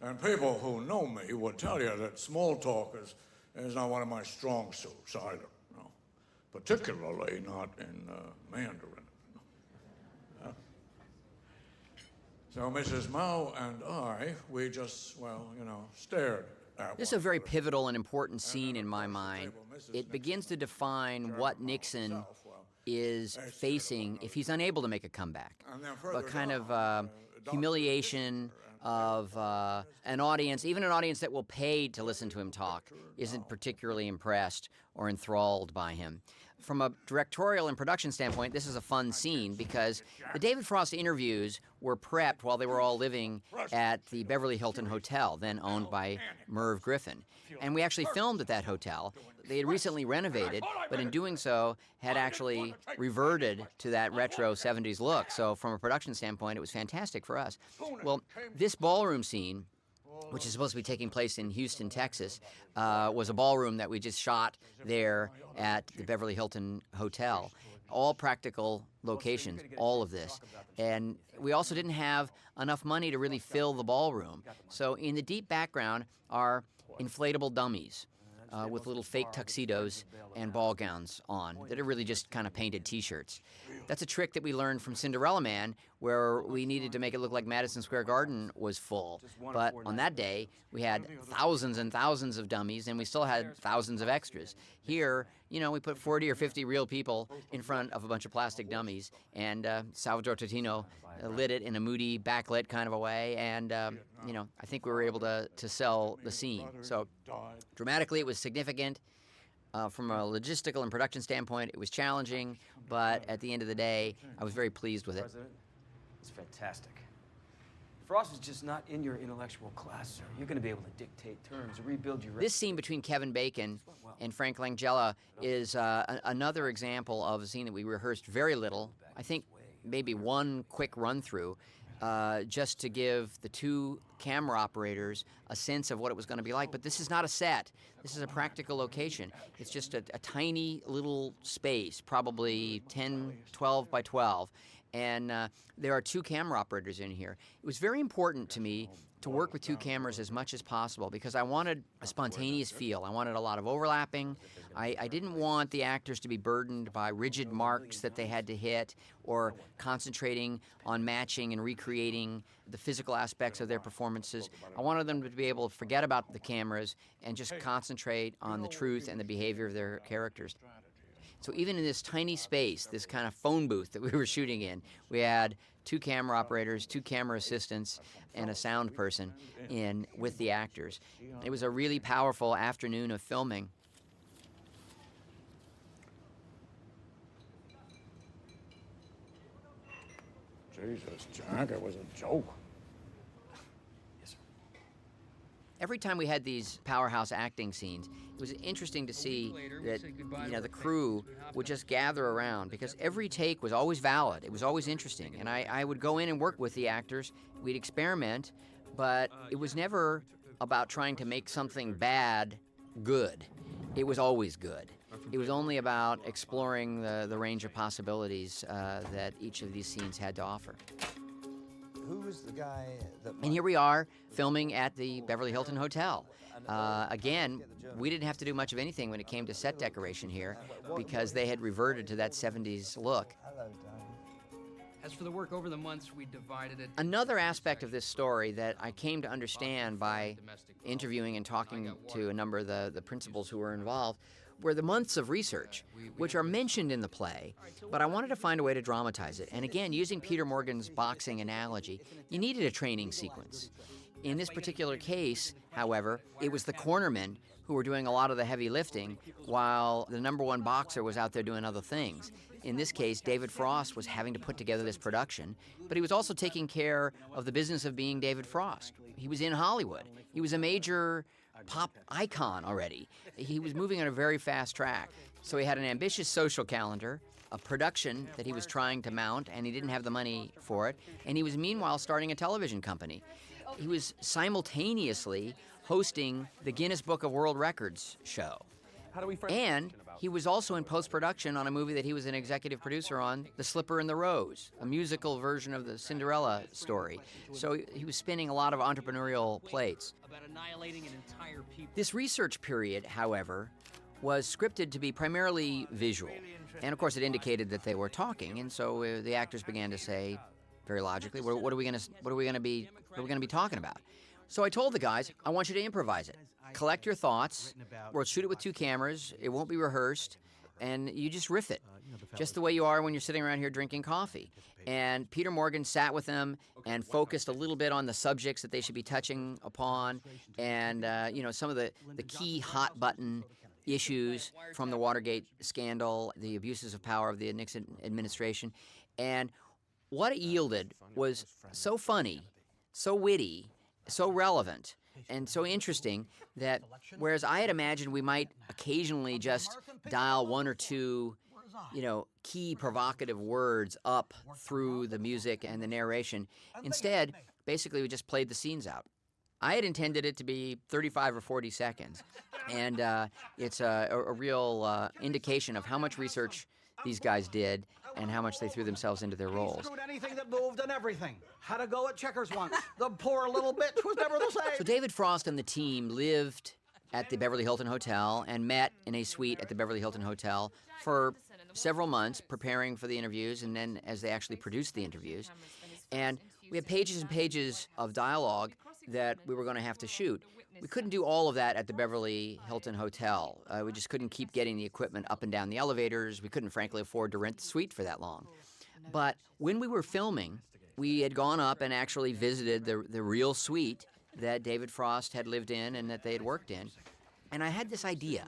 and people who know me would tell you that small talk is not one of my strong suits either, you know, particularly not in Mandarin. So Mrs. Mao and I, we just, well, you know, stared at This is a very pivotal and important scene in my mind. It begins to define what Nixon is facing if he's unable to make a comeback. A kind of humiliation of an audience, even an audience that will pay to listen to him talk, isn't particularly impressed or enthralled by him. From a directorial and production standpoint, this is a fun scene because the David Frost interviews were prepped while they were all living at the Beverly Hilton Hotel, then owned by Merv Griffin. And we actually filmed at that hotel. They had recently renovated, but in doing so had actually reverted to that retro 70s look. So from a production standpoint, it was fantastic for us. Well, this ballroom scene, which is supposed to be taking place in Houston, Texas, was a ballroom that we just shot there at the Beverly Hilton Hotel. all practical locations, all of this. And we also didn't have enough money to really fill the ballroom. So in the deep background are inflatable dummies with little fake tuxedos and ball gowns on that are really just kind of painted T-shirts. That's a trick that we learned from Cinderella Man, where we needed to make it look like Madison Square Garden was full. But on that day, we had thousands and thousands of dummies, and we still had thousands of extras. Here, you know, we put 40 or 50 real people in front of a bunch of plastic dummies, and Salvador Totino lit it in a moody, backlit kind of a way, and, you know, I think we were able to sell the scene. So dramatically, it was significant. From a logistical and production standpoint, it was challenging, but at the end of the day, I was very pleased with it. President, it's fantastic. Frost is just not in your intellectual class, sir. You're going to be able to dictate terms, rebuild your... This scene between Kevin Bacon and Frank Langella is another example of a scene that we rehearsed very little. I think maybe one quick run-through, just to give the two camera operators a sense of what it was going to be like. But this is not a set. This is a practical location. It's just a tiny little space, probably 10, 12 by 12. And there are two camera operators in here. It was very important to me to work with two cameras as much as possible because I wanted a spontaneous feel. I wanted a lot of overlapping. I didn't want the actors to be burdened by rigid marks that they had to hit or concentrating on matching and recreating the physical aspects of their performances. I wanted them to be able to forget about the cameras and just concentrate on the truth and the behavior of their characters. So even in this tiny space, this kind of phone booth that we were shooting in, we had two camera operators, two camera assistants, and a sound person in with the actors. It was a really powerful afternoon of filming. Jesus, Jack, it was a joke. Every time we had these powerhouse acting scenes, it was interesting to see that, you know, the crew would just gather around because every take was always valid. It was always interesting. And I would go in and work with the actors. We'd experiment, but it was never about trying to make something bad good. It was always good. It was only about exploring the range of possibilities that each of these scenes had to offer. Who was the guy that... And here we are filming at the Beverly Hilton Hotel. Again, we didn't have to do much of anything when it came to set decoration here because they had reverted to that 70s look. As for the work over the months, we divided it. Another aspect of this story that I came to understand by interviewing and talking to a number of the principals who were involved were the months of research, which are mentioned in the play, but I wanted to find a way to dramatize it. And again, using Peter Morgan's boxing analogy, you needed a training sequence. In this particular case, however, it was the cornermen who were doing a lot of the heavy lifting while the number one boxer was out there doing other things. In this case, David Frost was having to put together this production, but he was also taking care of the business of being David Frost. He was in Hollywood. He was a major pop icon already. He was moving on a very fast track. So he had an ambitious social calendar, a production that he was trying to mount, and he didn't have the money for it. And he was meanwhile starting a television company. He was simultaneously hosting the Guinness Book of World Records show. And he was also in post-production on a movie that he was an executive producer on, The Slipper and the Rose, a musical version of the Cinderella story. So he was spinning a lot of entrepreneurial plates. This research period, however, was scripted to be primarily visual. And of course it indicated that they were talking, and so the actors began to say, very logically, what are we going to be talking about? So I told the guys, I want you to improvise it. Collect your thoughts. We'll shoot it with two cameras. It won't be rehearsed. And you just riff it, just the way you are when you're sitting around here drinking coffee. And Peter Morgan sat with them and focused a little bit on the subjects that they should be touching upon and, you know, some of the key hot-button issues from the Watergate scandal, the abuses of power of the Nixon administration. And what it yielded was so funny, so witty, so relevant, and so interesting that whereas I had imagined we might occasionally just dial one or two, you know, key provocative words up through the music and the narration, instead, basically we just played the scenes out. I had intended it to be 35 or 40 seconds, and it's a real indication of how much research these guys did and how much they threw themselves into their roles. Screwed anything that moved and everything. Had a go at checkers once. The poor little bitch was never the same. So David Frost and the team lived at the Beverly Hilton Hotel and met in a suite at the Beverly Hilton Hotel for several months preparing for the interviews, and then as they actually produced the interviews. And we had pages and pages of dialogue that we were going to have to shoot. We couldn't do all of that at the Beverly Hilton Hotel. We just couldn't keep getting the equipment up and down the elevators. We couldn't, frankly, afford to rent the suite for that long. But when we were filming, we had gone up and actually visited the real suite that David Frost had lived in and that they had worked in. And I had this idea.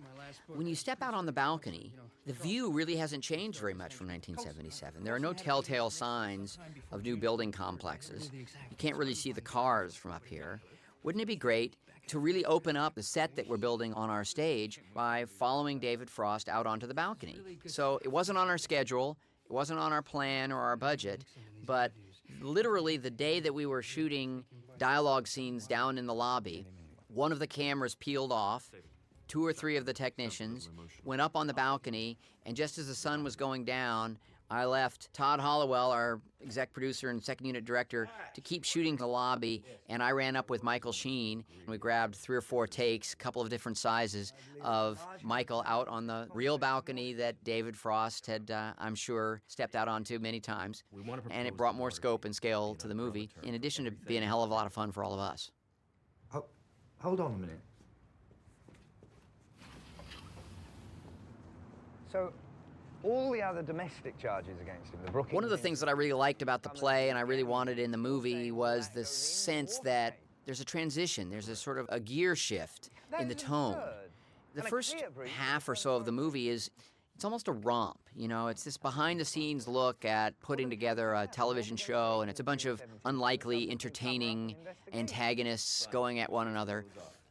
When you step out on the balcony, the view really hasn't changed very much from 1977. There are no telltale signs of new building complexes. You can't really see the cars from up here. Wouldn't it be great to really open up the set that we're building on our stage by following David Frost out onto the balcony? So it wasn't on our schedule, it wasn't on our plan or our budget, but literally the day that we were shooting dialogue scenes down in the lobby, one of the cameras peeled off, 2 or 3 of the technicians went up on the balcony, and just as the sun was going down, I left Todd Hollowell, our exec producer and second unit director, to keep shooting the lobby, and I ran up with Michael Sheen, and we grabbed 3 or 4 takes, a couple of different sizes, of Michael out on the real balcony that David Frost had, I'm sure, stepped out onto many times, and it brought more scope and scale to the movie, in addition to being a hell of a lot of fun for all of us. Hold on a minute. So, all the other domestic charges against him, the Brookings... One of the things that I really liked about the play and I really wanted in the movie was the sense that there's a transition, there's a sort of a gear shift in the tone. The first half or so of the movie it's almost a romp, you know, it's this behind-the-scenes look at putting together a television show, and it's a bunch of unlikely, entertaining antagonists going at one another.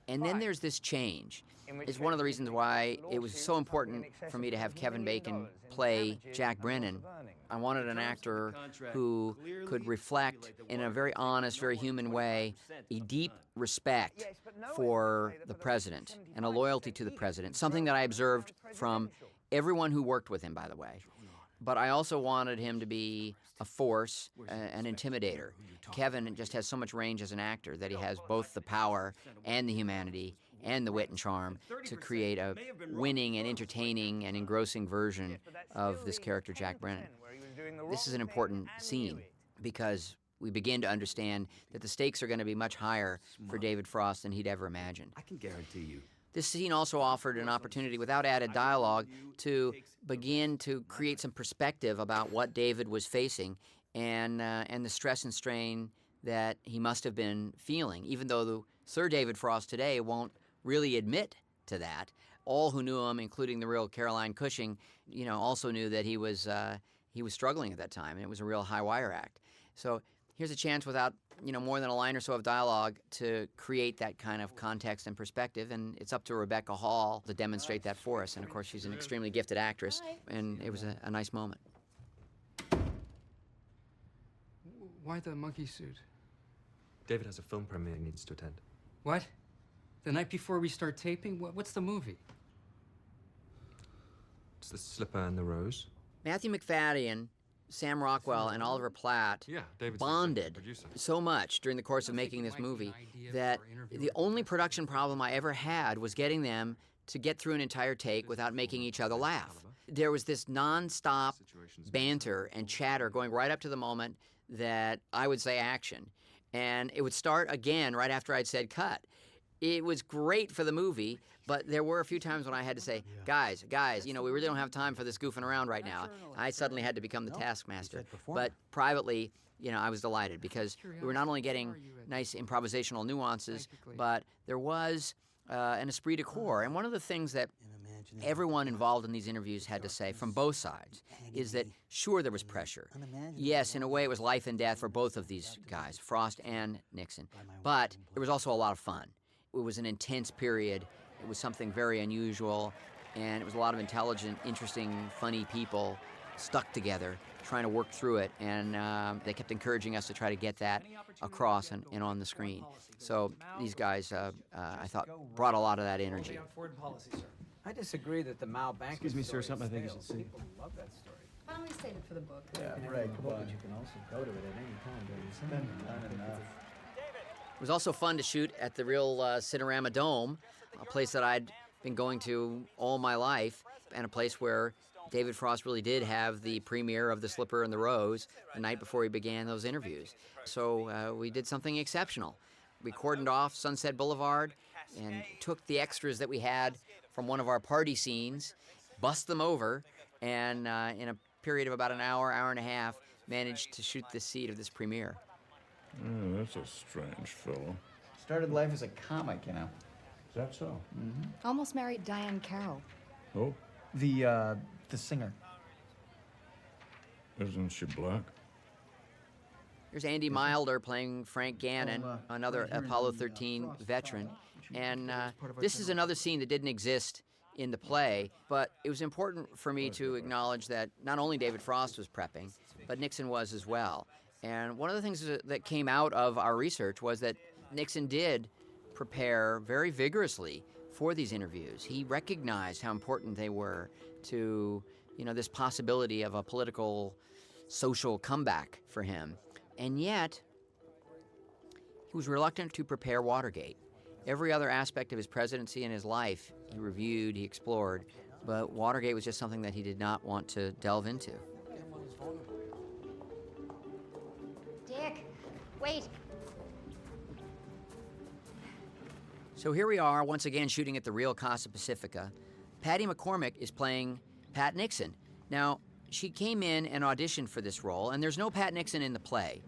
And then there's this change. It's one of the reasons why it was so important for me to have Kevin Bacon play Jack Brennan. I wanted an actor who could reflect in a very honest, very human way a deep respect for the president and a loyalty to the president, something that I observed from everyone who worked with him, by the way. But I also wanted him to be a force, an intimidator. Kevin just has so much range as an actor that he has both the power and the humanity and the wit and charm to create a winning and entertaining and engrossing version of this character, Jack Brennan. This is an important scene because we begin to understand that the stakes are going to be much higher for David Frost than he'd ever imagined. I can guarantee you. This scene also offered an opportunity, without added dialogue, to begin to create some perspective about what David was facing and the stress and strain that he must have been feeling, even though Sir David Frost today won't really admit to that. All who knew him, including the real Caroline Cushing, you know, also knew that he was struggling at that time, and it was a real high-wire act. So here's a chance without, you know, more than a line or so of dialogue to create that kind of context and perspective, and it's up to Rebecca Hall to demonstrate that for us. And of course, she's an extremely gifted actress, and it was a nice moment. Why the monkey suit? David has a film premiere he needs to attend. What? The night before we start taping? What's the movie? It's The Slipper and the Rose. Matthew McFadden, Sam Rockwell, and Oliver Platt bonded so much during the course of making this movie that the only production problem I ever had was getting them to get through an entire take without making each other laugh. There was this non-stop banter and chatter going right up to the moment that I would say action. And it would start again right after I'd said cut. It was great for the movie, but there were a few times when I had to say, guys, you know, we really don't have time for this goofing around right now. I suddenly had to become the taskmaster. But privately, you know, I was delighted because we were not only getting nice improvisational nuances, but there was an esprit de corps. And one of the things that everyone involved in these interviews had to say from both sides is that, sure, there was pressure. Yes, in a way, it was life and death for both of these guys, Frost and Nixon. But there was also a lot of fun. It was an intense period. It was something very unusual, and it was a lot of intelligent, interesting, funny people stuck together trying to work through it, and they kept encouraging us to try to get that across and on the screen. So these guys, I thought, brought a lot of that energy. I disagree that the Mao bank. Excuse me, sir, something I think you should see. People love that story. Why don't we save it for the book? Yeah, right. But you can also go to it at any time during the summer. It was also fun to shoot at the real Cinerama Dome, a place that I'd been going to all my life, and a place where David Frost really did have the premiere of The Slipper and the Rose the night before he began those interviews. So we did something exceptional. We cordoned off Sunset Boulevard and took the extras that we had from one of our party scenes, bust them over, and in a period of about an hour, hour and a half, managed to shoot the seed of this premiere. Oh, that's a strange fellow. Started life as a comic, you know. Is that so? Mm-hmm. Almost married Diane Carroll. Oh? The singer. Isn't she black? There's Andy Milder playing Frank Gannon, another Apollo 13 veteran. And this is another scene that didn't exist in the play, but it was important for me to acknowledge that not only David Frost was prepping, but Nixon was as well. And one of the things that came out of our research was that Nixon did prepare very vigorously for these interviews. He recognized how important they were to, this possibility of a political, social comeback for him. And yet, he was reluctant to prepare Watergate. Every other aspect of his presidency and his life, he reviewed, he explored, but Watergate was just something that he did not want to delve into. Dick, wait. So here we are, once again shooting at the real Casa Pacifica. Patty McCormick is playing Pat Nixon. Now, she came in and auditioned for this role, and there's no Pat Nixon in the play.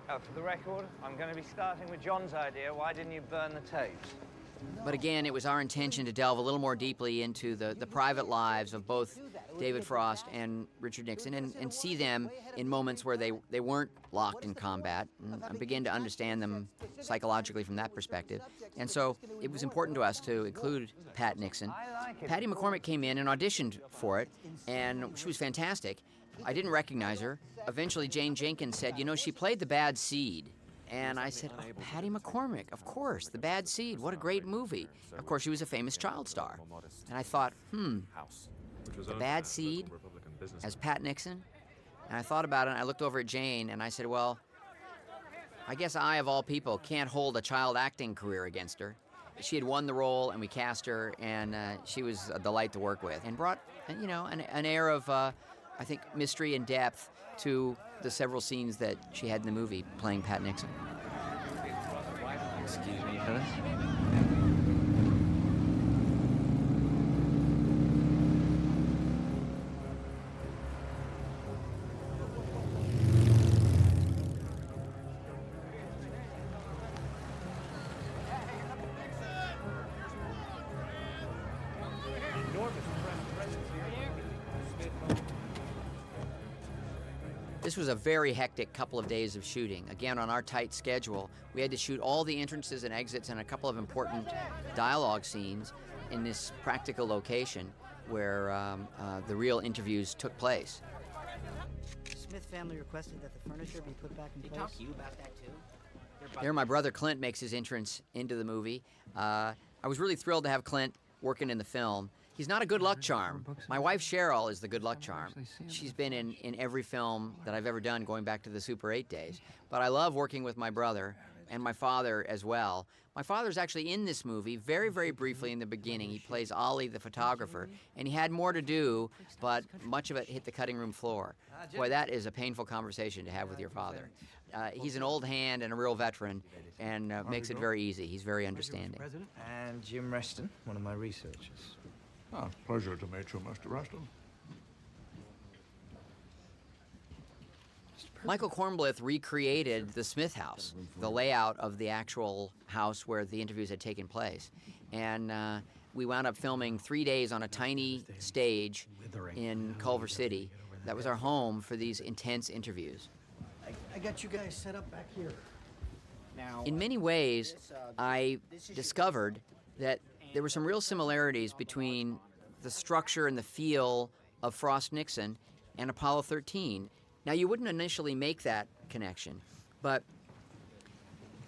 For the record, I'm going to be starting with John's idea. Why didn't you burn the tapes? But again, it was our intention to delve a little more deeply into the private lives of both David Frost and Richard Nixon and see them in moments where they weren't locked in combat and begin to understand them psychologically from that perspective. And so it was important to us to include Pat Nixon. Patty McCormick came in and auditioned for it, and she was fantastic. I didn't recognize her. Eventually, Jane Jenkins said, she played the bad seed. And I said, oh, Patty McCormick, of course, The Bad Seed, what a great movie. Of course, she was a famous child star. And I thought, The Bad Seed as Pat Nixon? And I thought about it, and I looked over at Jane, and I said, well, I guess I, of all people, can't hold a child acting career against her. She had won the role, and we cast her, and she was a delight to work with, and brought, an air of, I think, mystery and depth to the several scenes that she had in the movie playing Pat Nixon. Excuse me, Phyllis? This was a very hectic couple of days of shooting. Again, on our tight schedule, we had to shoot all the entrances and exits and a couple of important dialogue scenes in this practical location where the real interviews took place. Smith family requested that the furniture be put back in place. They talked to you about that too? There, my brother Clint makes his entrance into the movie. I was really thrilled to have Clint working in the film. He's not a good luck charm. My wife Cheryl is the good luck charm. She's been in every film that I've ever done going back to the Super 8 days. But I love working with my brother and my father as well. My father's actually in this movie very, very briefly in the beginning. He plays Ollie, the photographer, and he had more to do, but much of it hit the cutting room floor. Boy, that is a painful conversation to have with your father. He's an old hand and a real veteran, and makes it very easy. He's very understanding. And Jim Reston, one of my researchers. Ah, pleasure to meet you, Mr. Reston. Michael Kornblith recreated the Smith house, the layout of the actual house where the interviews had taken place. And we wound up filming 3 days on a tiny stage in Culver City. That was our home for these intense interviews. I got you guys set up back here. Now, in many ways, I discovered that there were some real similarities between the structure and the feel of Frost-Nixon and Apollo 13. Now, you wouldn't initially make that connection, but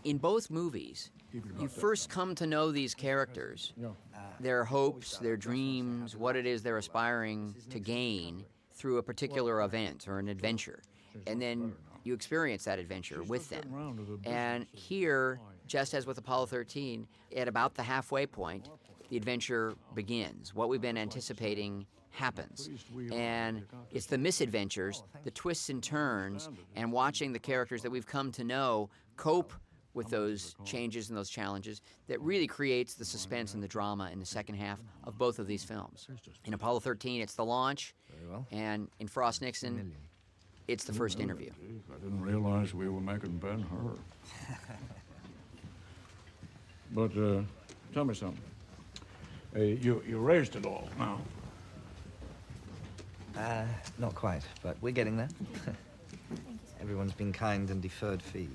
In both movies, you first come to know these characters, their hopes, their dreams, what it is they're aspiring to gain through a particular event or an adventure. And then you experience that adventure with them. And here, just as with Apollo 13, at about the halfway point, the adventure begins. What we've been anticipating happens. And it's the misadventures, the twists and turns, and watching the characters that we've come to know cope with those changes and those challenges that really creates the suspense and the drama in the second half of both of these films. In Apollo 13, it's the launch, and in Frost Nixon, it's the first interview. I didn't realize we were making Ben-Hur. But tell me something. You raised it all now. Not quite, but we're getting there. Everyone's been kind and deferred fees.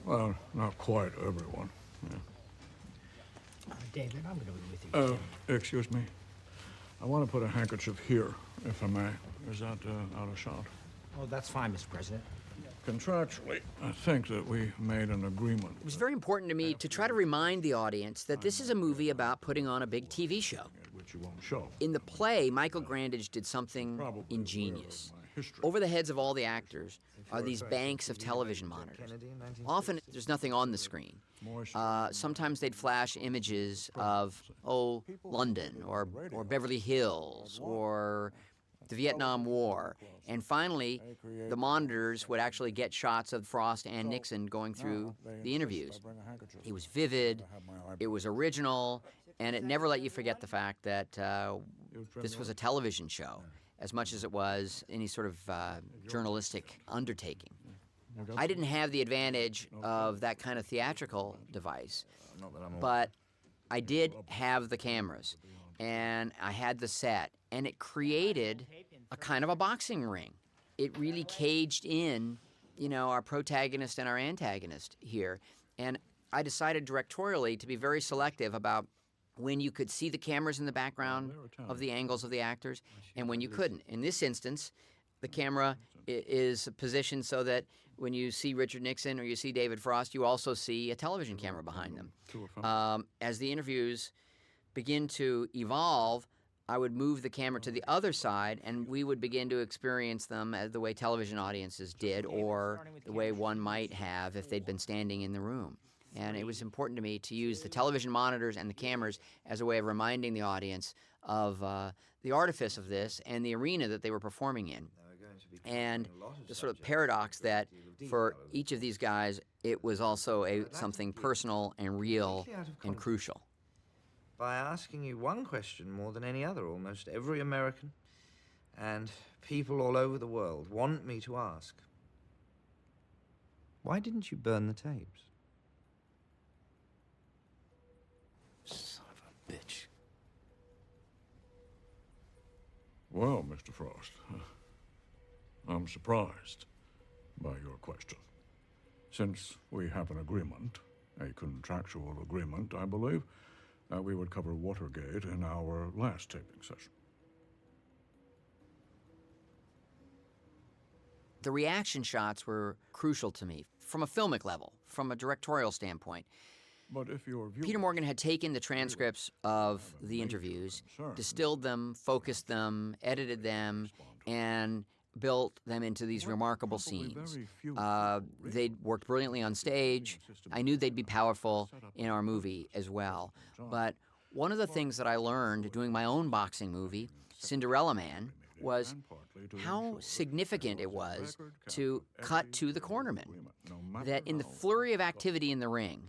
Well, not quite everyone. Yeah. David, I'm going to be with you. Excuse me. I want to put a handkerchief here, if I may. Is that out of shot? Oh, that's fine, Mr. President. Contractually, I think that we made an agreement. It was very important to me to try to remind the audience that this is a movie about putting on a big TV show. Which you won't show. In the play, Michael Grandage did something ingenious. Over the heads of all the actors are these banks of television monitors. Often there's nothing on the screen. Sometimes they'd flash images of, London or Beverly Hills or the Vietnam War. And finally, the monitors would actually get shots of Frost and Nixon going through the interviews. It was vivid, it was original, and it never let you forget the fact that this was a television show as much as it was any sort of journalistic undertaking. I didn't have the advantage of that kind of theatrical device, but I did have the cameras, and I had the set, and it created a kind of a boxing ring. It really caged in, our protagonist and our antagonist here. And I decided directorially to be very selective about when you could see the cameras in the background of the angles of the actors and when you couldn't. In this instance, the camera is positioned so that when you see Richard Nixon or you see David Frost, you also see a television camera behind them. As the interviews begin to evolve, I would move the camera to the other side, and we would begin to experience them as the way television audiences did, or the way one might have if they'd been standing in the room. And it was important to me to use the television monitors and the cameras as a way of reminding the audience of the artifice of this and the arena that they were performing in. And the sort of paradox that for each of these guys, it was also something personal and real and crucial. By asking you one question more than any other, almost every American and people all over the world want me to ask. Why didn't you burn the tapes? Son of a bitch. Well, Mr. Frost, I'm surprised by your question. Since we have an agreement, a contractual agreement, I believe, we would cover Watergate in our last taping session. The reaction shots were crucial to me from a filmic level, from a directorial standpoint. But if your Peter Morgan had taken the transcripts of the interviews, distilled them, focused them, edited them, and built them into these remarkable scenes. They'd worked brilliantly on stage. I knew they'd be powerful in our movie as well. But one of the things that I learned doing my own boxing movie, Cinderella Man, was how significant it was to cut to the cornerman. That in the flurry of activity in the ring,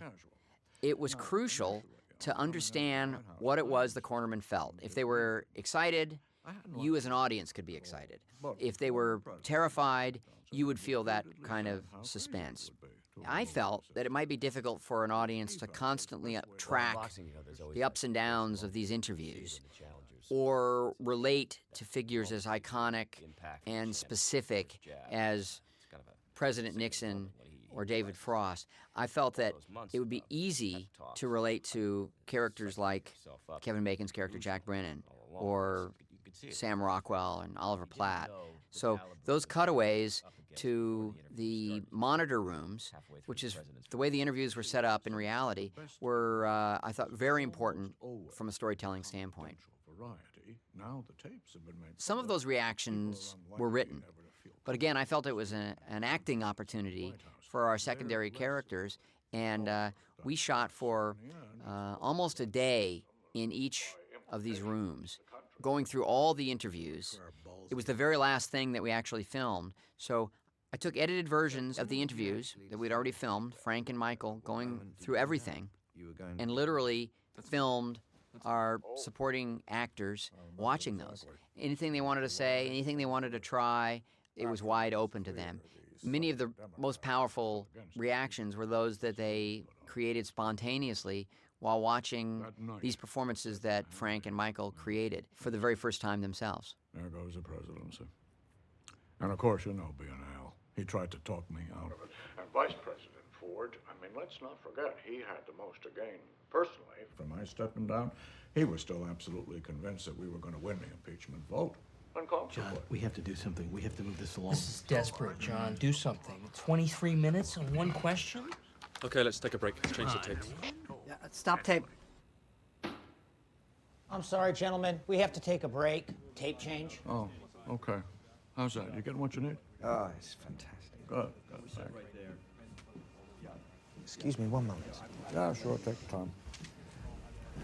it was crucial to understand what it was the cornerman felt. If they were excited, you as an audience could be excited. If they were terrified, you would feel that kind of suspense. I felt that it might be difficult for an audience to constantly track the ups and downs of these interviews or relate to figures as iconic and specific as President Nixon or David Frost. I felt that it would be easy to relate to characters like Kevin Bacon's character Jack Brennan or Sam Rockwell and Oliver Platt. So those cutaways to the monitor rooms, which is the way the interviews were set up in reality, were, I thought, very important from a storytelling standpoint. Some of those reactions were written, but again, I felt it was an acting opportunity for our secondary characters, and we shot for almost a day in each of these rooms, going through all the interviews. It was the very last thing that we actually filmed, so I took edited versions of the interviews that we'd already filmed, Frank and Michael going through everything, and literally filmed our supporting actors watching those. Anything they wanted to say, anything they wanted to try, it was wide open to them. Many of the most powerful reactions were those that they created spontaneously while watching these performances that Frank and Michael created for the very first time themselves. There goes the presidency. And of course, you know, being Al, he tried to talk me out of it. And Vice President Ford, I mean, let's not forget, he had the most to gain personally. From my stepping down, he was still absolutely convinced that we were going to win the impeachment vote. John, we have to do something. We have to move this along. This is desperate, John. Do something. 23 minutes on one question? Okay, let's take a break. Let's change the tape. Stop tape. I'm sorry, gentlemen. We have to take a break. Tape change. Oh, okay. How's that? You getting what you need? Oh, it's fantastic. Good, good. Excuse me, one moment. Yeah, sure, take your time.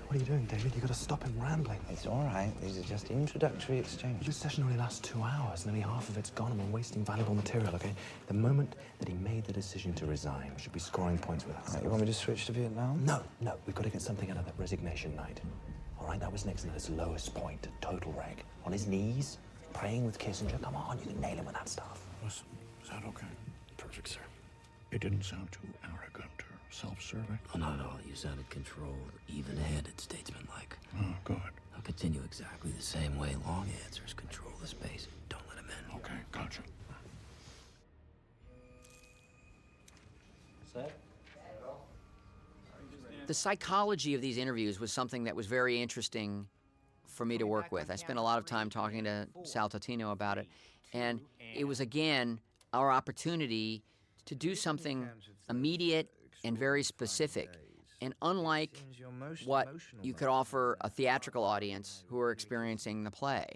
What are you doing, David? You got to stop him rambling. It's all right. These are just introductory exchanges. This session only lasts 2 hours, and only half of it's gone, and we're wasting valuable material, okay? The moment that he made the decision to resign, we should be scoring points with us. Right, you want me to switch to Vietnam? No, we've got to get something out of that resignation night. All right, that was Nixon at his lowest point, total wreck. On his knees, praying with Kissinger. Come on, you can nail him with that stuff. Listen, is that okay? Perfect, sir. It didn't sound too arrogant or self-serving. Oh, not at all. You sounded controlled, even-handed, statesman-like. Oh, good. I'll continue exactly the same way. Long answers control the space. Don't let him in. Okay, gotcha. Set? The psychology of these interviews was something that was very interesting for me to work with. I spent a lot of time talking to Sal Totino about it, and it was, again, our opportunity to do something immediate and very specific. And unlike what you could offer a theatrical audience who are experiencing the play,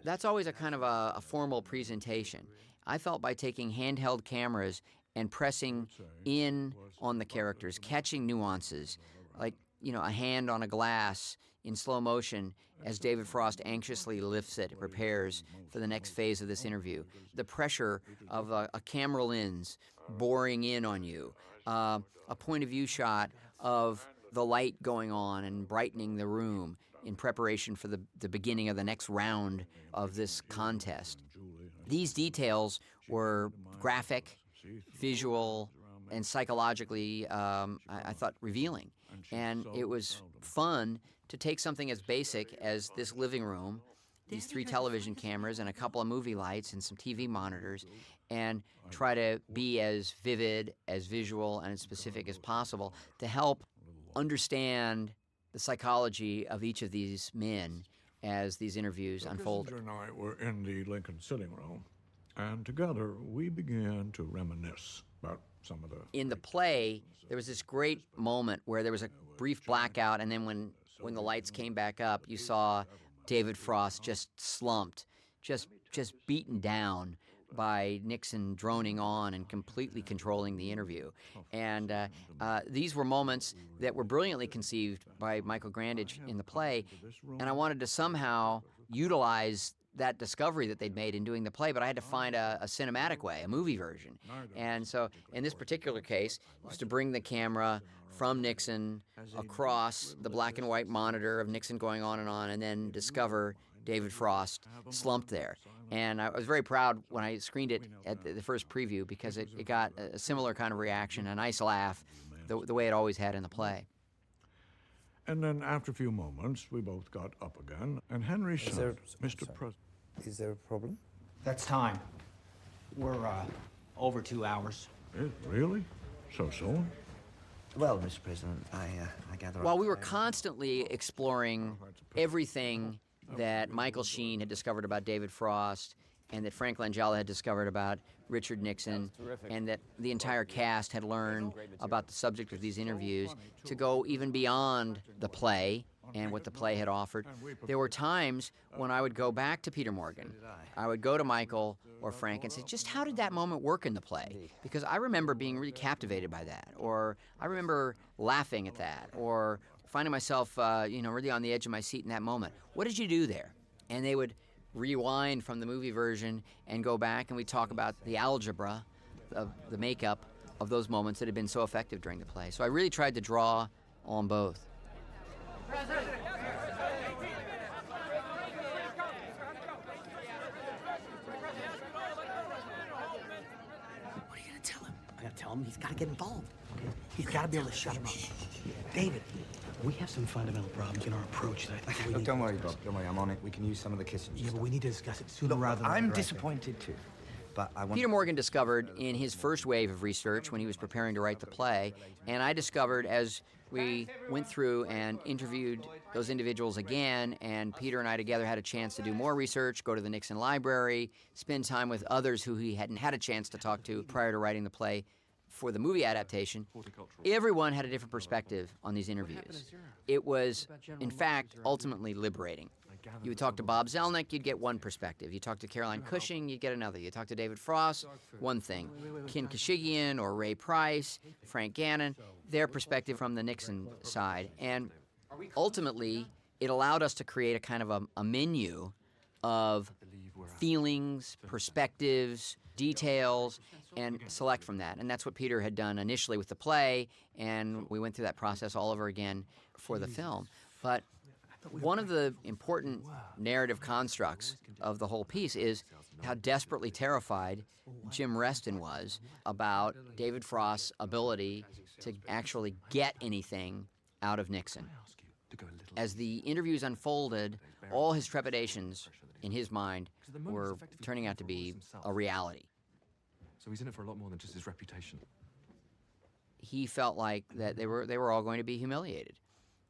that's always a kind of a formal presentation. I felt by taking handheld cameras and pressing in on the characters, catching nuances, like, you know, a hand on a glass in slow motion as David Frost anxiously lifts it, prepares for the next phase of this interview. The pressure of a camera lens boring in on you, a point of view shot of the light going on and brightening the room in preparation for the beginning of the next round of this contest. These details were graphic, visual, and psychologically, I thought, revealing. And it was fun to take something as basic as this living room, these 3 television cameras and a couple of movie lights and some TV monitors, and try to be as vivid, as visual, and as specific as possible to help understand the psychology of each of these men as these interviews unfolded. Kissinger and I were in the Lincoln sitting room, and together we began to reminisce about some of the... In the play, there was this great moment where there was a brief blackout, and then when the lights came back up, you saw David Frost just slumped, just beaten down by Nixon droning on and completely controlling the interview. And these were moments that were brilliantly conceived by Michael Grandage in the play, and I wanted to somehow utilize that discovery that they'd made in doing the play, but I had to find a cinematic way, a movie version. And so in this particular case, it was to bring the camera from Nixon across the black and white monitor of Nixon going on, and then discover David Frost slumped there. And I was very proud when I screened it at the first preview because it got a similar kind of reaction, a nice laugh, the way it always had in the play. And then after a few moments, we both got up again, and Henry said, Mr. President... Is there a problem? That's time. We're over 2 hours. Really? So soon? Well, Mr. President, I gather... While we were constantly exploring everything that Michael Sheen had discovered about David Frost and that Frank Langella had discovered about Richard Nixon, and that the entire cast had learned about the subject of these interviews to go even beyond the play and what the play had offered. There were times when I would go back to Peter Morgan. I would go to Michael or Frank and say, just how did that moment work in the play? Because I remember being really captivated by that, or I remember laughing at that, or finding myself, really on the edge of my seat in that moment. What did you do there? And they would rewind from the movie version and go back, and we'd talk about the algebra of the makeup of those moments that had been so effective during the play. So I really tried to draw on both. What are you gonna tell him? I gotta tell him he's gotta get involved. Okay? He's gotta be able to shut him up. David, we have some fundamental problems in our approach that I think we Look, need don't to worry, discuss. Bob. Don't worry, I'm on it. We can use some of the Kissinger Yeah, stuff. but we need to discuss it sooner Look, rather than I'm later, I think. disappointed too, but I want... Peter Morgan discovered in his first wave of research when he was preparing to write the play, and I discovered as we went through and interviewed those individuals again, and Peter and I together had a chance to do more research, go to the Nixon Library, spend time with others who he hadn't had a chance to talk to prior to writing the play for the movie adaptation. Everyone had a different perspective on these interviews. It was, in fact, ultimately liberating. You would talk to Bob Zelnick, you'd get one perspective. You talk to Caroline Cushing, you'd get another. You talk to David Frost, one thing. Ken Kashigian or Ray Price, Frank Gannon, their perspective from the Nixon side. And ultimately, it allowed us to create a kind of a menu of feelings, perspectives, details, and select from that. And that's what Peter had done initially with the play, and we went through that process all over again for the film. But one of the important narrative constructs of the whole piece is how desperately terrified Jim Reston was about David Frost's ability to actually get anything out of Nixon. As the interviews unfolded, all his trepidations in his mind were turning out to be a reality. So he's in it for a lot more than just his reputation. He felt like that they were all going to be humiliated.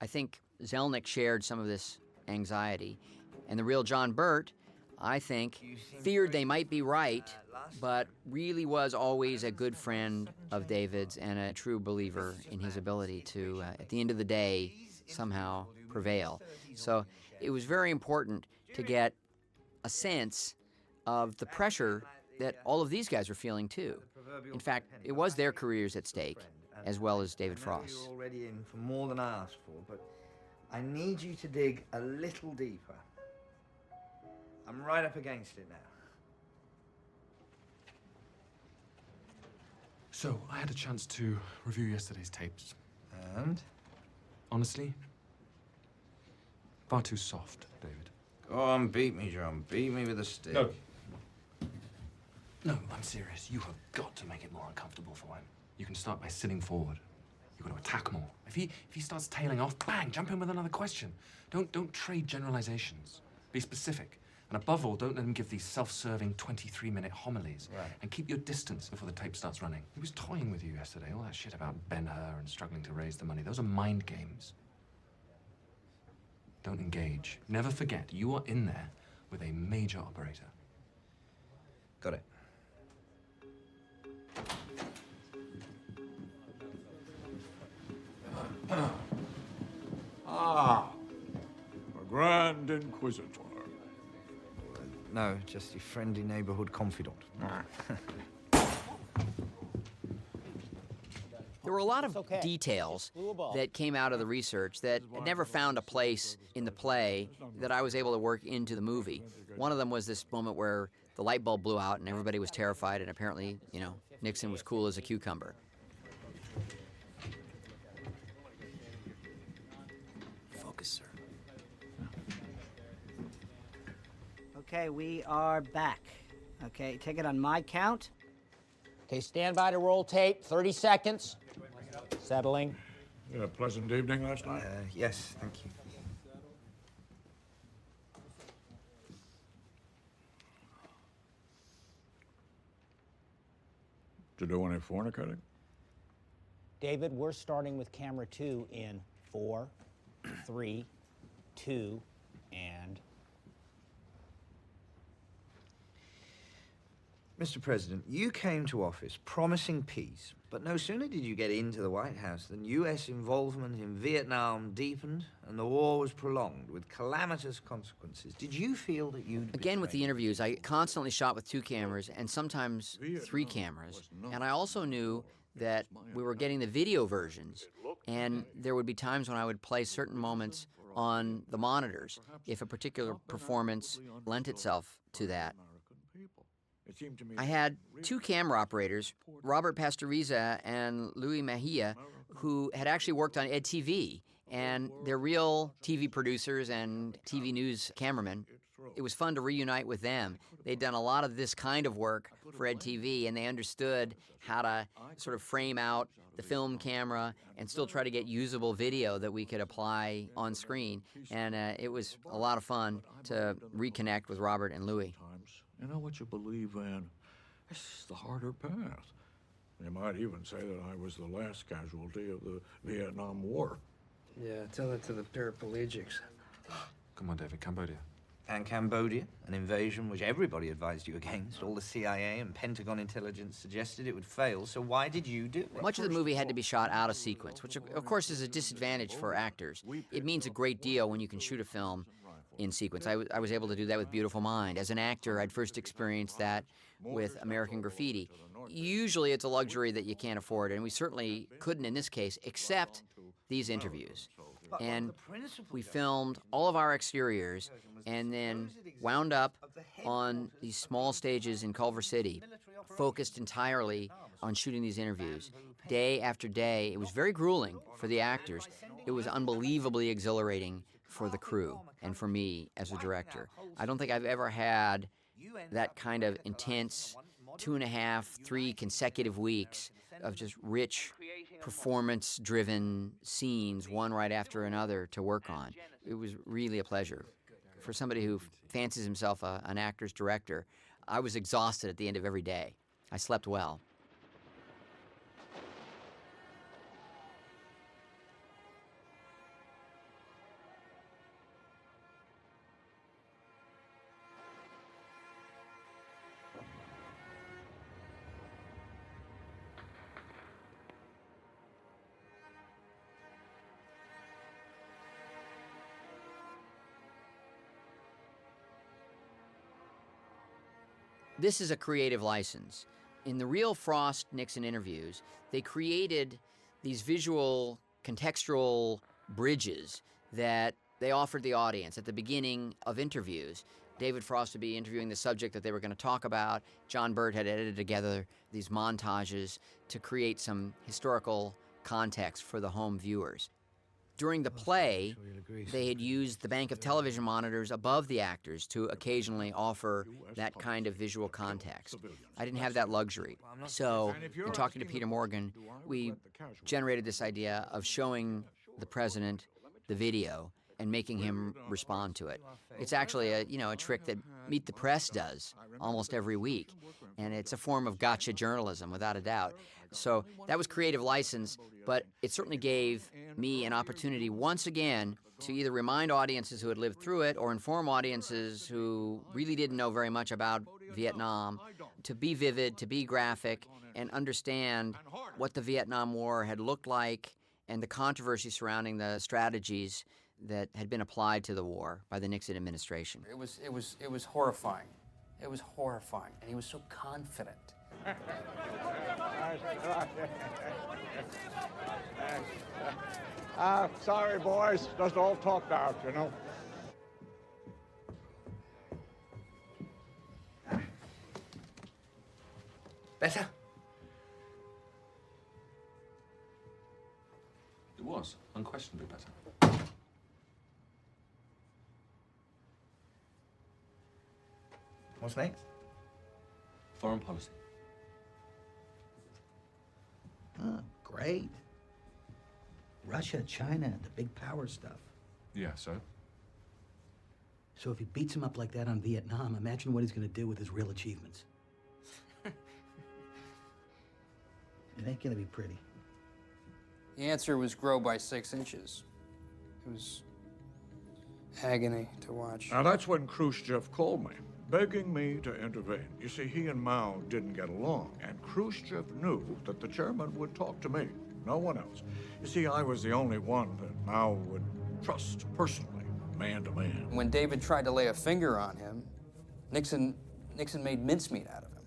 I think Zelnick shared some of this anxiety, and the real John Burt, I think, feared they might be right, but really was always a good friend of David's and a true believer in his ability to, at the end of the day, somehow prevail. So it was very important to get a sense of the pressure that all of these guys were feeling too. In fact, it was their careers at stake, as well as David Frost's. You're already in for more than I asked for, but I need you to dig a little deeper. I'm right up against it now. So, I had a chance to review yesterday's tapes. And? Honestly, far too soft, David. Go on, beat me, John. Beat me with a stick. No. No, I'm serious. You have got to make it more uncomfortable for him. You can start by sitting forward. You've got to attack more. If he starts tailing off, bang, jump in with another question. Don't trade generalizations. Be specific. And above all, don't let him give these self-serving 23-minute homilies. Right. And keep your distance before the tape starts running. He was toying with you yesterday. All that shit about Ben-Hur and struggling to raise the money. Those are mind games. Don't engage. Never forget, you are in there with a major operator. Got it. Ah, a Grand Inquisitor. No, just your friendly neighborhood confidant. There were a lot of details that came out of the research that had never found a place in the play that I was able to work into the movie. One of them was this moment where the light bulb blew out and everybody was terrified, and apparently, Nixon was cool as a cucumber. Focus, sir. Okay, we are back. Okay, take it on my count. Okay, stand by to roll tape. 30 seconds. Settling. You had a pleasant evening last night? Yes, thank you. Did you do any fornicating? David, we're starting with camera 2 in 4, 3, 2, and... Mr. President, you came to office promising peace, but no sooner did you get into the White House than U.S. involvement in Vietnam deepened and the war was prolonged with calamitous consequences. Did you feel that you'd Again, with the interviews, I constantly shot with 2 cameras and sometimes 3 cameras. And I also knew that we were getting the video versions, and there would be times when I would play certain moments on the monitors if a particular performance lent itself to that. I had 2 camera operators, Robert Pastoriza and Louis Mejia, who had actually worked on EdTV, and they're real TV producers and TV news cameramen. It was fun to reunite with them. They'd done a lot of this kind of work for EdTV, and they understood how to sort of frame out the film camera and still try to get usable video that we could apply on screen. And it was a lot of fun to reconnect with Robert and Louis. You know what you believe in? It's the harder path. You might even say that I was the last casualty of the Vietnam War. Yeah, tell that to the paraplegics. Come on, David, Cambodia. And Cambodia, an invasion which everybody advised you against. All the CIA and Pentagon intelligence suggested it would fail, so why did you do it? Much of the movie had to be shot out of sequence, which of course is a disadvantage for actors. It means a great deal when you can shoot a film in sequence. I was able to do that with Beautiful Mind. As an actor, I'd first experienced that with American Graffiti. Usually it's a luxury that you can't afford, and we certainly couldn't in this case, except these interviews. And we filmed all of our exteriors and then wound up on these small stages in Culver City, focused entirely on shooting these interviews. Day after day, it was very grueling for the actors. It was unbelievably exhilarating for the crew and for me as a director. I don't think I've ever had that kind of intense 2.5, 3 consecutive weeks of just rich, performance-driven scenes, one right after another, to work on. It was really a pleasure. For somebody who fancies himself an actor's director, I was exhausted at the end of every day. I slept well. This is a creative license. In the real Frost-Nixon interviews, they created these visual, contextual bridges that they offered the audience at the beginning of interviews. David Frost would be interviewing the subject that they were going to talk about. John Burt had edited together these montages to create some historical context for the home viewers. During the play, they had used the bank of television monitors above the actors to occasionally offer that kind of visual context. I didn't have that luxury. So, in talking to Peter Morgan, we generated this idea of showing the president the video and making him respond to it. It's actually a trick that Meet the Press does almost every week, and it's a form of gotcha journalism, without a doubt. So that was creative license, but it certainly gave me an opportunity once again to either remind audiences who had lived through it or inform audiences who really didn't know very much about Vietnam, to be vivid, to be graphic, and understand what the Vietnam War had looked like and the controversy surrounding the strategies that had been applied to the war by the Nixon administration. It was horrifying. It was horrifying, and he was so confident. Sorry, boys. Just all talked out, you know. Better? It was, unquestionably better. What's next? Foreign policy. Oh, great. Russia, China, the big power stuff. Yeah, so? So if he beats him up like that on Vietnam, imagine what he's going to do with his real achievements. It ain't going to be pretty. The answer was grow by 6 inches. It was agony to watch. Now, that's when Khrushchev called me. begging me to intervene. You see, he and Mao didn't get along, and Khrushchev knew that the chairman would talk to me, no one else. You see, I was the only one that Mao would trust personally, man to man. When David tried to lay a finger on him, Nixon made mincemeat out of him.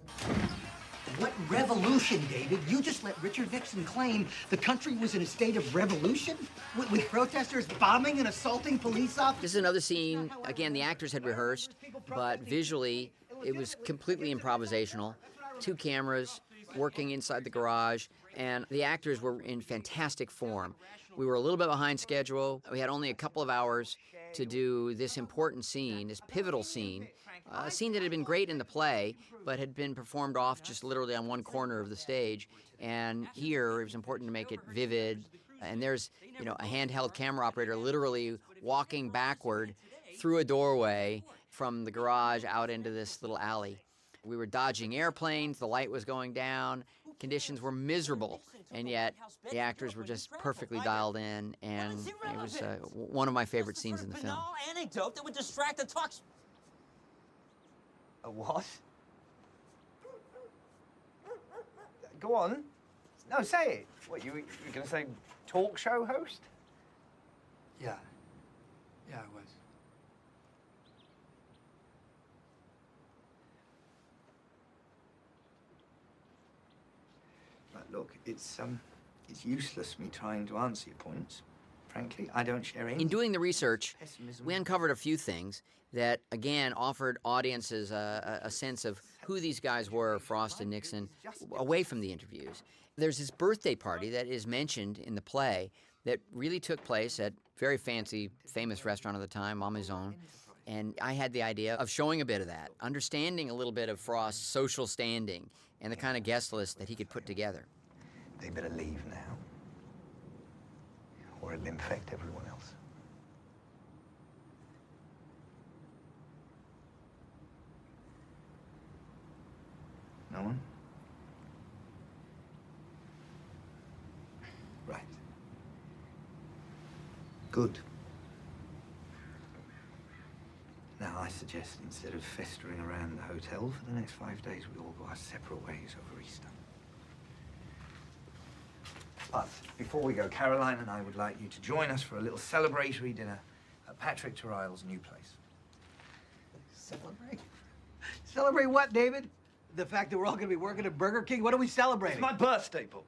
What revolution, David? You just let Richard Nixon claim the country was in a state of revolution? With protesters bombing and assaulting police officers? This is another scene, again, the actors had rehearsed, but visually, it was completely improvisational. 2 cameras working inside the garage, and the actors were in fantastic form. We were a little bit behind schedule. We had only a couple of hours to do this important scene, this pivotal scene, a scene that had been great in the play, but had been performed off just literally on one corner of the stage. And here, it was important to make it vivid. And there's, you know, a handheld camera operator literally walking backward through a doorway from the garage out into this little alley. We were dodging airplanes, the light was going down, conditions were miserable, and yet the actors were just perfectly dialed in, and it was one of my favorite scenes in the film. Anecdote that would distract the talk. A what? Go on. No, say it. What, you going to say talk show host? Yeah. Yeah, I was. But look, it's useless me trying to answer your points. Frankly, I don't share any. In doing the research, we uncovered a few things that, again, offered audiences a sense of who these guys were, Frost and Nixon, away from the interviews. There's this birthday party that is mentioned in the play that really took place at a very fancy, famous restaurant of the time, Mama's Own. And I had the idea of showing a bit of that, understanding a little bit of Frost's social standing and the kind of guest list that he could put together. They better leave now, or it'll infect everyone else. No one? Right. Good. Now, I suggest instead of festering around the hotel for the next 5 days, we all go our separate ways over Easter. But before we go, Caroline and I would like you to join us for a little celebratory dinner at Patrick Terrell's new place. Celebrate? Celebrate what, David? The fact that we're all going to be working at Burger King? What are we celebrating? It's my birthday, Bob.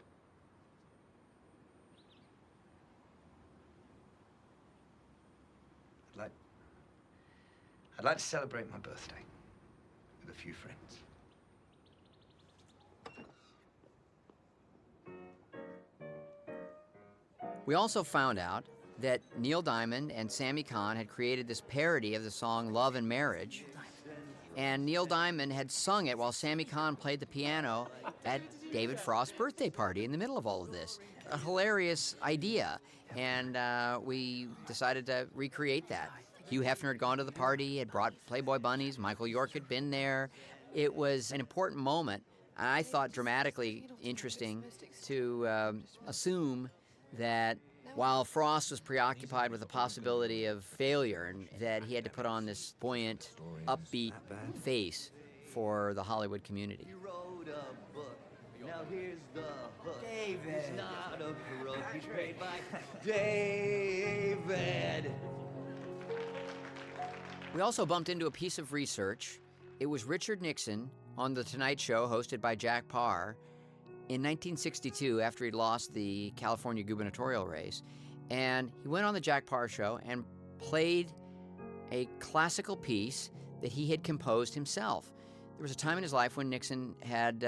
I'd like to celebrate my birthday with a few friends. We also found out that Neil Diamond and Sammy Cahn had created this parody of the song Love and Marriage, and Neil Diamond had sung it while Sammy Cahn played the piano at David Frost's birthday party in the middle of all of this. A hilarious idea, and we decided to recreate that. Hugh Hefner had gone to the party, had brought Playboy bunnies, Michael York had been there. It was an important moment, I thought dramatically interesting, to assume that while Frost was preoccupied with the possibility of failure and that he had to put on this buoyant, upbeat face for the Hollywood community. You wrote a book. Now here's the hook. David. He's not a crook. He's played by David. We also bumped into a piece of research. It was Richard Nixon on The Tonight Show, hosted by Jack Paar, in 1962, after he'd lost the California gubernatorial race. And he went on the Jack Paar show and played a classical piece that he had composed himself. There was a time in his life when Nixon had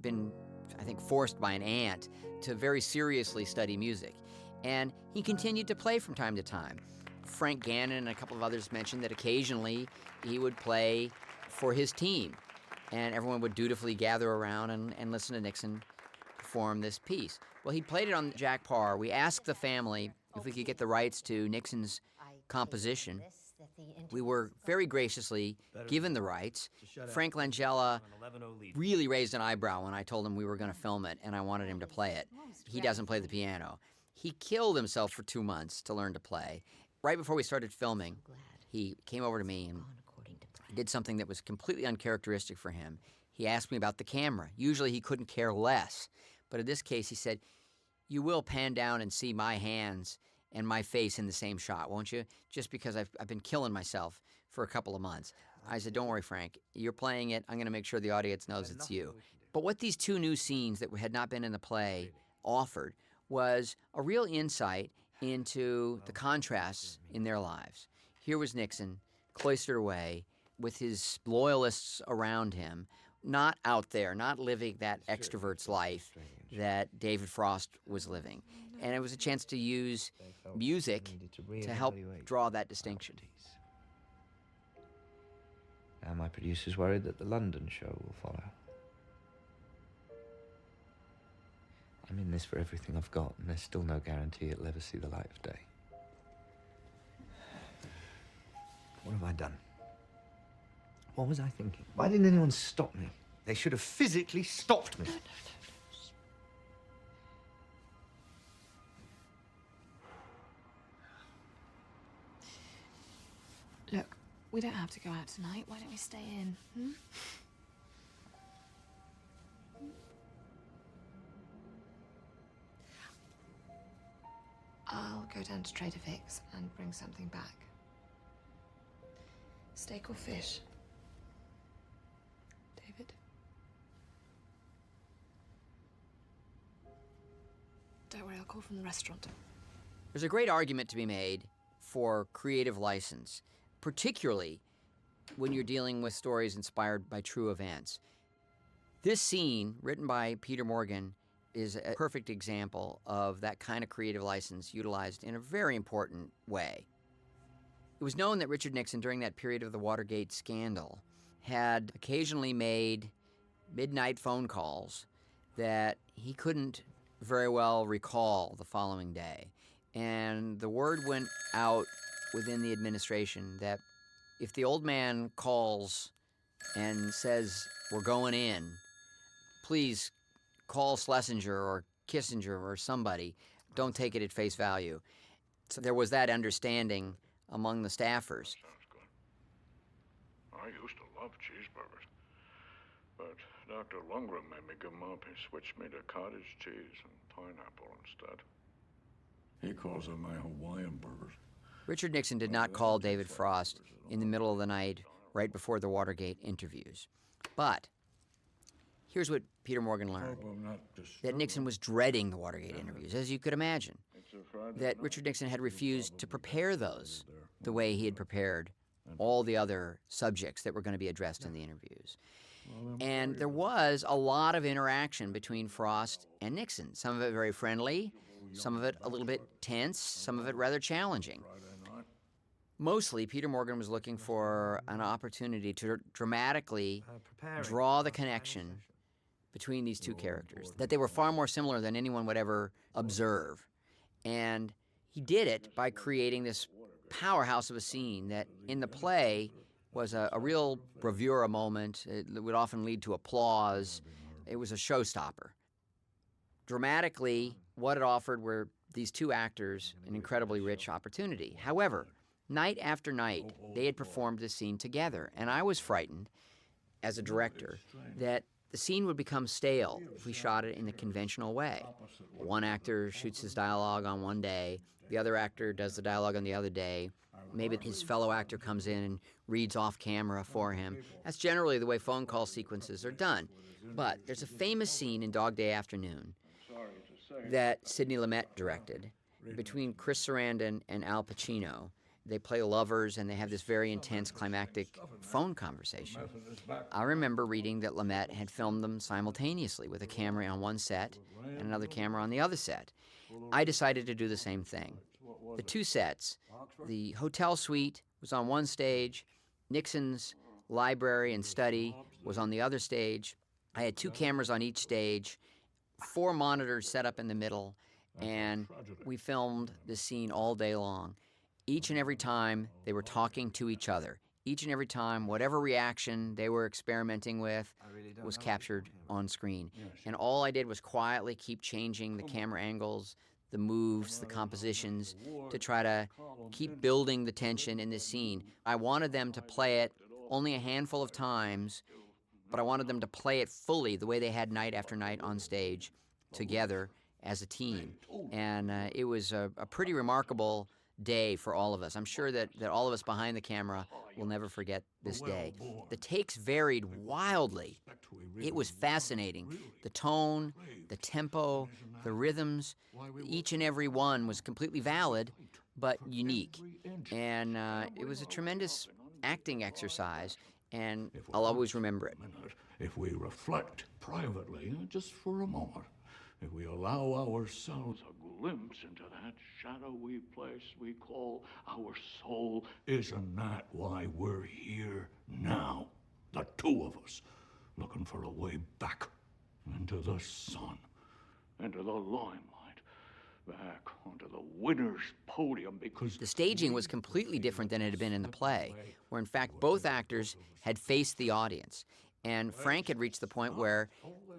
been, I think, forced by an aunt to very seriously study music. And he continued to play from time to time. Frank Gannon and a couple of others mentioned that occasionally he would play for his team, and everyone would dutifully gather around and listen to Nixon perform this piece. Well, he played it on Jack Paar. We asked the family if we could get the rights to Nixon's composition. We were very graciously given the rights. Frank Langella really raised an eyebrow when I told him we were going to film it and I wanted him to play it. He doesn't play the piano. He killed himself for 2 months to learn to play. Right before we started filming, he came over to me and He did something that was completely uncharacteristic for him. He asked me about the camera. Usually he couldn't care less. But in this case, he said, "You will pan down and see my hands and my face in the same shot, won't you? Just because I've been killing myself for a couple of months." I said, "Don't worry, Frank. You're playing it. I'm going to make sure the audience knows it's you." But what these two new scenes that had not been in the play offered was a real insight into the contrasts in their lives. Here was Nixon, cloistered away, with his loyalists around him, not out there, not living that extrovert's life that David Frost was living. And it was a chance to use music to help draw that distinction. Now my producer's worried that the London show will follow. I'm in this for everything I've got, and there's still no guarantee it'll ever see the light of day. What have I done? What was I thinking? Why didn't anyone stop me? They should have physically stopped me. Look, we don't have to go out tonight. Why don't we stay in? Hmm? I'll go down to Trader Vic's and bring something back. Steak or fish? David? Don't worry, I'll call from the restaurant. There's a great argument to be made for creative license, particularly when you're dealing with stories inspired by true events. This scene, written by Peter Morgan, is a perfect example of that kind of creative license utilized in a very important way. It was known that Richard Nixon, during that period of the Watergate scandal, had occasionally made midnight phone calls that he couldn't very well recall the following day. And the word went out within the administration that if the old man calls and says, "We're going in," please call Schlesinger or Kissinger or somebody. Don't take it at face value. So there was that understanding among the staffers. I used to love cheeseburgers, but Dr. Lundgren made me give them up. He switched me to cottage cheese and pineapple instead. He calls them my Hawaiian burgers. Richard Nixon did not call David Frost in the middle of the night right before the Watergate interviews. But here's what Peter Morgan learned, that Nixon was dreading the Watergate interviews, as you could imagine, that Richard Nixon had refused to prepare those the way he had prepared all the other subjects that were going to be addressed in the interviews. And there was a lot of interaction between Frost and Nixon, some of it very friendly, some of it a little bit tense, some of it rather challenging. Mostly, Peter Morgan was looking for an opportunity to dramatically draw the connection between these two characters, that they were far more similar than anyone would ever observe. And he did it by creating this powerhouse of a scene that in the play was a real bravura moment. It would often lead to applause. It was a showstopper. Dramatically, what it offered were these two actors an incredibly rich opportunity. However, night after night, they had performed this scene together, and I was frightened as a director that the scene would become stale if we shot it in the conventional way. One actor shoots his dialogue on one day, the other actor does the dialogue on the other day. Maybe his fellow actor comes in and reads off camera for him. That's generally the way phone call sequences are done. But there's a famous scene in Dog Day Afternoon that Sidney Lumet directed between Chris Sarandon and Al Pacino. They play lovers, and they have this very intense climactic phone conversation. I remember reading that Lumet had filmed them simultaneously with a camera on one set and another camera on the other set. I decided to do the same thing. The two sets, the hotel suite was on one stage, Nixon's library and study was on the other stage. I had two cameras on each stage, 4 monitors set up in the middle, and we filmed this scene all day long. Each and every time, they were talking to each other. Each and every time, whatever reaction they were experimenting with was captured on screen. And all I did was quietly keep changing the camera angles, the moves, the compositions, to try to keep building the tension in this scene. I wanted them to play it only a handful of times, but I wanted them to play it fully the way they had night after night on stage together as a team. And it was a pretty remarkable day for all of us. I'm sure that all of us behind the camera will never forget this day. The takes varied wildly. It was fascinating. The tone, the tempo, the rhythms, each and every one was completely valid, but unique. And it was a tremendous acting exercise, and I'll always remember it. If we reflect privately, just for a moment, if we allow ourselves a glimpse into that shadowy place we call our soul, isn't that why we're here now? The two of us, looking for a way back into the sun, into the limelight, back onto the winner's podium, because the staging was completely different than it had been in the play, where in fact both actors had faced the audience. And Frank had reached the point where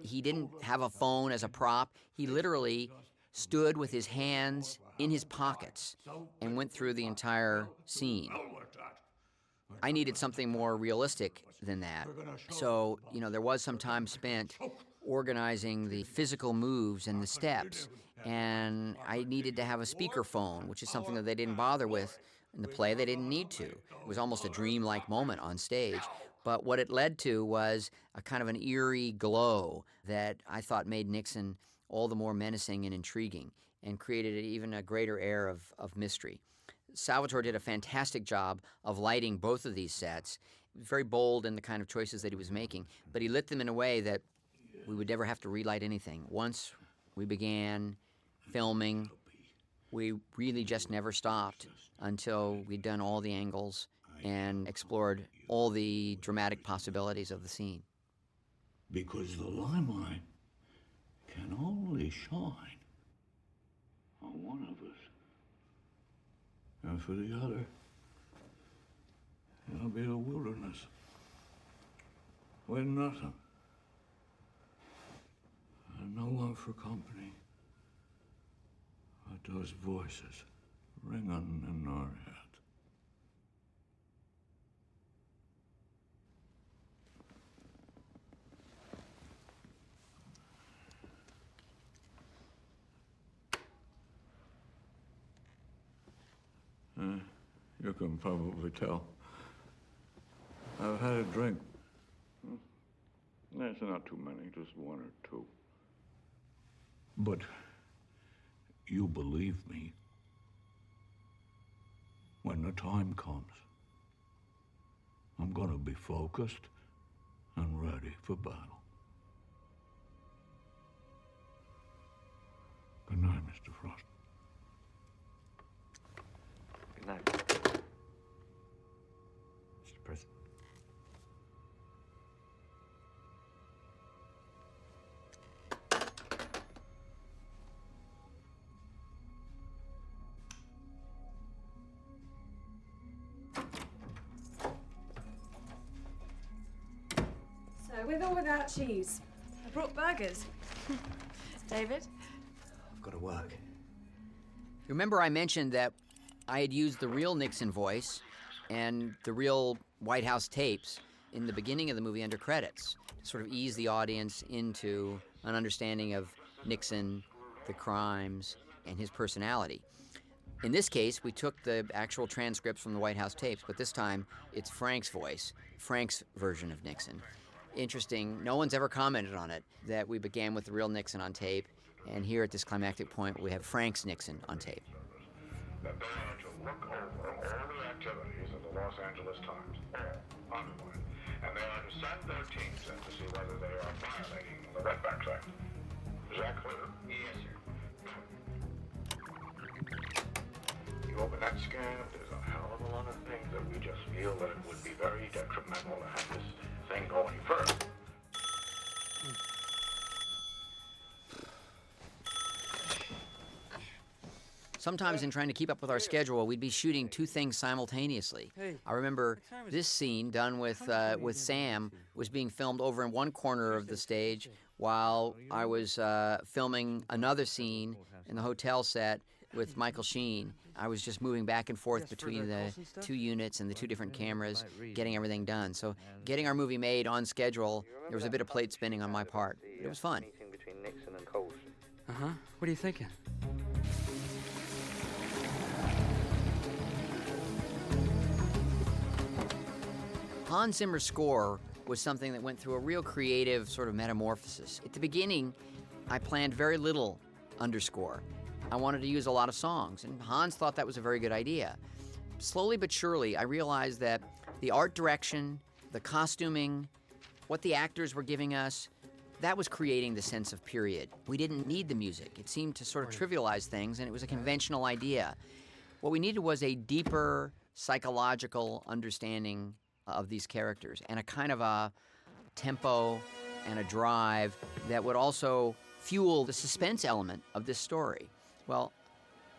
he didn't have a phone as a prop. He literally stood with his hands in his pockets and went through the entire scene. I needed something more realistic than that. So, there was some time spent organizing the physical moves and the steps. And I needed to have a speakerphone, which is something that they didn't bother with in the play. They didn't need to. It was almost a dreamlike moment on stage. But what it led to was a kind of an eerie glow that I thought made Nixon all the more menacing and intriguing and created even a greater air of mystery. Salvatore did a fantastic job of lighting both of these sets. He was very bold in the kind of choices that he was making, but he lit them in a way that we would never have to relight anything. Once we began filming, we really just never stopped until we'd done all the angles and explored all the dramatic possibilities of the scene. Because the limelight can only shine on one of us. And for the other, it'll be a wilderness with nothing. And no one for company. But those voices ringing in our head. You can probably tell. I've had a drink. There's not too many, just one or two. But you believe me. When the time comes, I'm gonna be focused and ready for battle. Good night, Mr. Frost. Good night, Mr. President. So, with or without cheese? I brought burgers. David? I've got to work. Remember I mentioned that I had used the real Nixon voice and the real White House tapes in the beginning of the movie under credits to sort of ease the audience into an understanding of Nixon, the crimes, and his personality. In this case, we took the actual transcripts from the White House tapes, but this time it's Frank's voice, Frank's version of Nixon. Interesting, no one's ever commented on it, that we began with the real Nixon on tape, and here at this climactic point we have Frank's Nixon on tape. That they are to look over all the activities of the Los Angeles Times, all online, and they are to send their teams in to see whether they are violating the Wetbacks Act. Is that clear? Yes, sir. You open that scan, there's a hell of a lot of things that we just feel that it would be very detrimental to have this thing go any further. Sometimes in trying to keep up with our schedule, we'd be shooting two things simultaneously. I remember this scene done with Sam was being filmed over in one corner of the stage while I was filming another scene in the hotel set with Michael Sheen. I was just moving back and forth between the two units and the two different cameras, getting everything done. So getting our movie made on schedule, there was a bit of plate spinning on my part. It was fun. Meeting between Nixon and Colson. Uh-huh. What are you thinking? Hans Zimmer's score was something that went through a real creative sort of metamorphosis. At the beginning, I planned very little underscore. I wanted to use a lot of songs, and Hans thought that was a very good idea. Slowly but surely, I realized that the art direction, the costuming, what the actors were giving us, that was creating the sense of period. We didn't need the music. It seemed to sort of trivialize things, and it was a conventional idea. What we needed was a deeper psychological understanding of these characters, and a kind of a tempo and a drive that would also fuel the suspense element of this story. Well,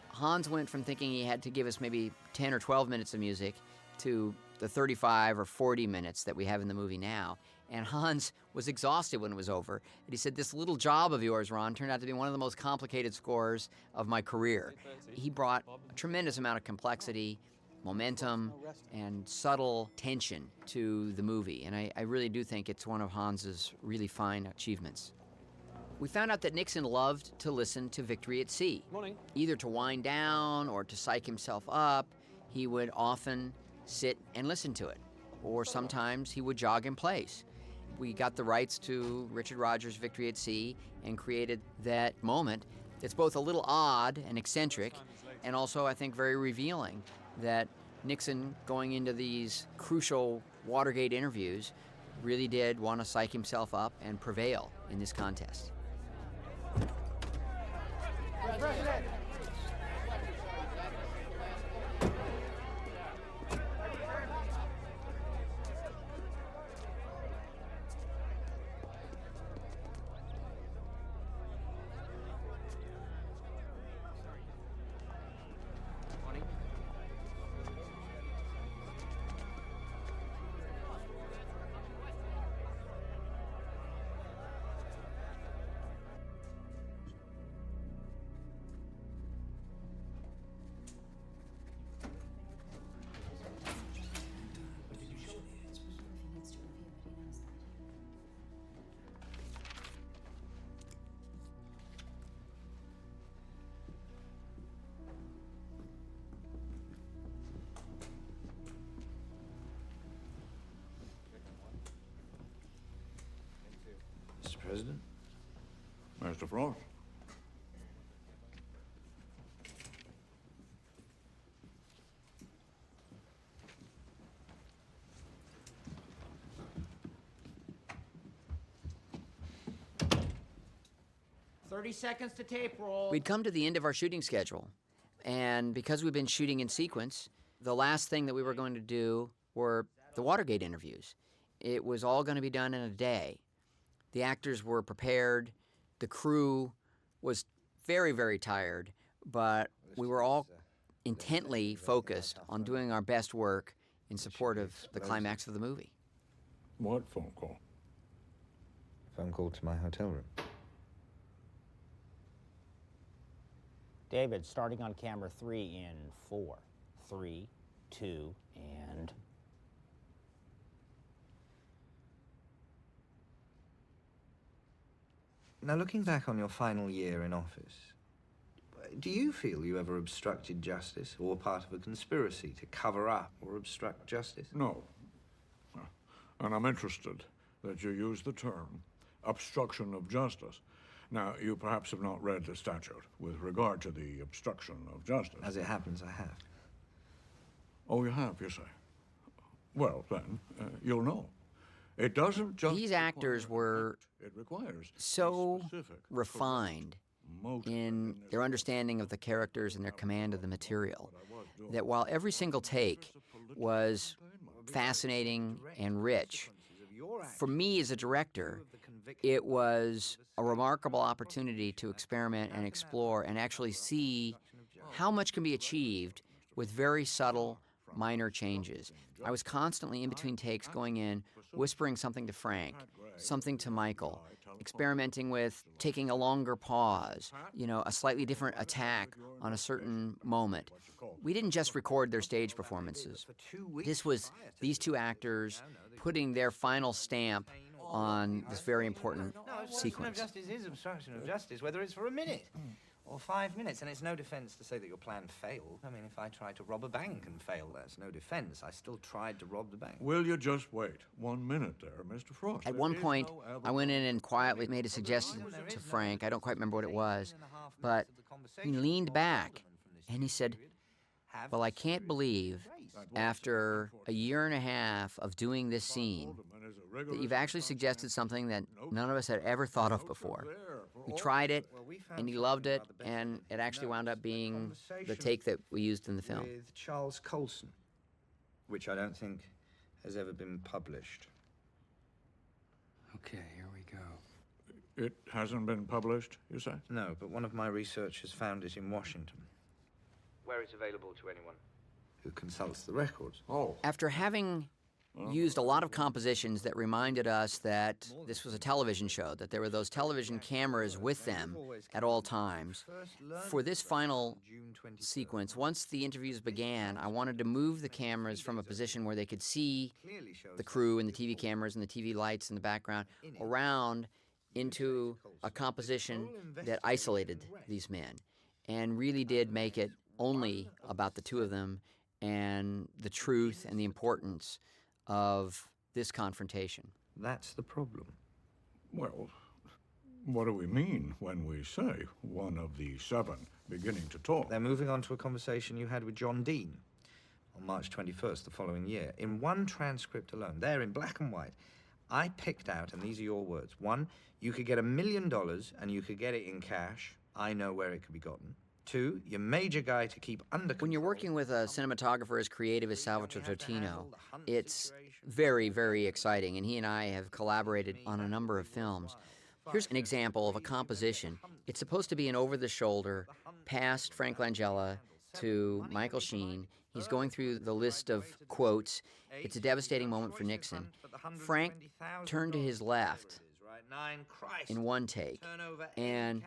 Hans went from thinking he had to give us maybe 10 or 12 minutes of music to the 35 or 40 minutes that we have in the movie now. And Hans was exhausted when it was over. And he said, "This little job of yours, Ron, turned out to be one of the most complicated scores of my career." He brought a tremendous amount of complexity, momentum, and subtle tension to the movie. And I really do think it's one of Hans's really fine achievements. We found out that Nixon loved to listen to Victory at Sea. Morning. Either to wind down or to psych himself up, he would often sit and listen to it. Or sometimes he would jog in place. We got the rights to Richard Rodgers' Victory at Sea and created that moment. It's both a little odd and eccentric, and also, I think, very revealing that Nixon, going into these crucial Watergate interviews, really did want to psych himself up and prevail in this contest. President! Mr. President? Mr. Frost? "30 seconds to tape roll." We'd come to the end of our shooting schedule, and because we've been shooting in sequence, the last thing that we were going to do were the Watergate interviews. It was all going to be done in a day. The actors were prepared, the crew was very, very tired, but we were all intently focused on doing our best work in support of the climax of the movie. What phone call? Phone call to my hotel room. David, starting on camera 3 in 4, 3, 2, and... Now, looking back on your final year in office, do you feel you ever obstructed justice or were part of a conspiracy to cover up or obstruct justice? No. And I'm interested that you use the term obstruction of justice. Now, you perhaps have not read the statute with regard to the obstruction of justice. As it happens, I have. Oh, you have, you say? Well, then, you'll know. It doesn't just... These actors were it requires so refined in their understanding of the characters and their command of the material that while every single take was fascinating and rich, for me as a director, it was a remarkable opportunity to experiment and explore and actually see how much can be achieved with very subtle, minor changes. I was constantly in between takes going in, whispering something to Frank, something to Michael, experimenting with taking a longer pause, a slightly different attack on a certain moment. We didn't just record their stage performances. This was these two actors putting their final stamp on this very important sequence. Justice is obstruction of justice, whether it's for a minute or 5 minutes. And it's no defense to say that your plan failed. I mean, if I tried to rob a bank and failed, that's no defense. I still tried to rob the bank. Will you just wait 1 minute there, Mr. Frost? At one point, I went in and quietly made a suggestion to Frank. I don't quite remember what it was, but he leaned back and he said, well, I can't believe after a year and a half of doing this scene that you've actually suggested something that none of us had ever thought of before. We tried it, and he loved it, and it actually wound up being the take that we used in the film. With Charles Colson, which I don't think has ever been published. Okay, here we go. It hasn't been published, you say? No, but one of my researchers found it in Washington, where it's available to anyone who consults the records. Oh. After having used a lot of compositions that reminded us that this was a television show, that there were those television cameras with them at all times, for this final sequence, once the interviews began, I wanted to move the cameras from a position where they could see the crew and the TV cameras and the TV lights in the background around into a composition that isolated these men and really did make it only about the two of them and the truth and the importance of this confrontation. That's the problem. Well, what do we mean when we say one of the seven beginning to talk? They're moving on to a conversation you had with John Dean on March 21st the following year. In one transcript alone, there in black and white, I picked out, and these are your words. 1, you could get $1 million and you could get it in cash. I know where it could be gotten. 2, your major guy to keep under control. When you're working with a cinematographer as creative as Salvatore Totino, it's very, very exciting, and he and I have collaborated on a number of films. Here's an example of a composition. It's supposed to be an over-the-shoulder, past Frank Langella to Michael Sheen. He's going through the list of quotes. It's a devastating moment for Nixon. Frank turned to his left in one take, and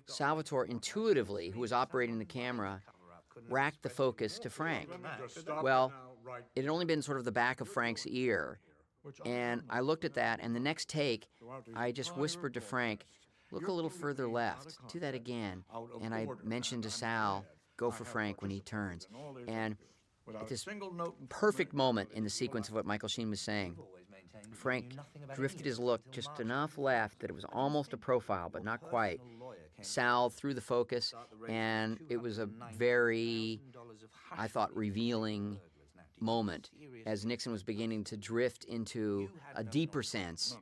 Salvatore intuitively, who was operating the camera, racked the focus to Frank. Well, it had only been sort of the back of Frank's ear, and I looked at that, and the next take, I just whispered to Frank, look a little further left, do that again, and I mentioned to Sal, go for Frank when he turns. And at this perfect moment in the sequence of what Michael Sheen was saying, Frank drifted his look just enough left that it was almost a profile, but not quite. Sal threw the focus, and it was a very, I thought, revealing moment as Nixon was beginning to drift into a deeper sense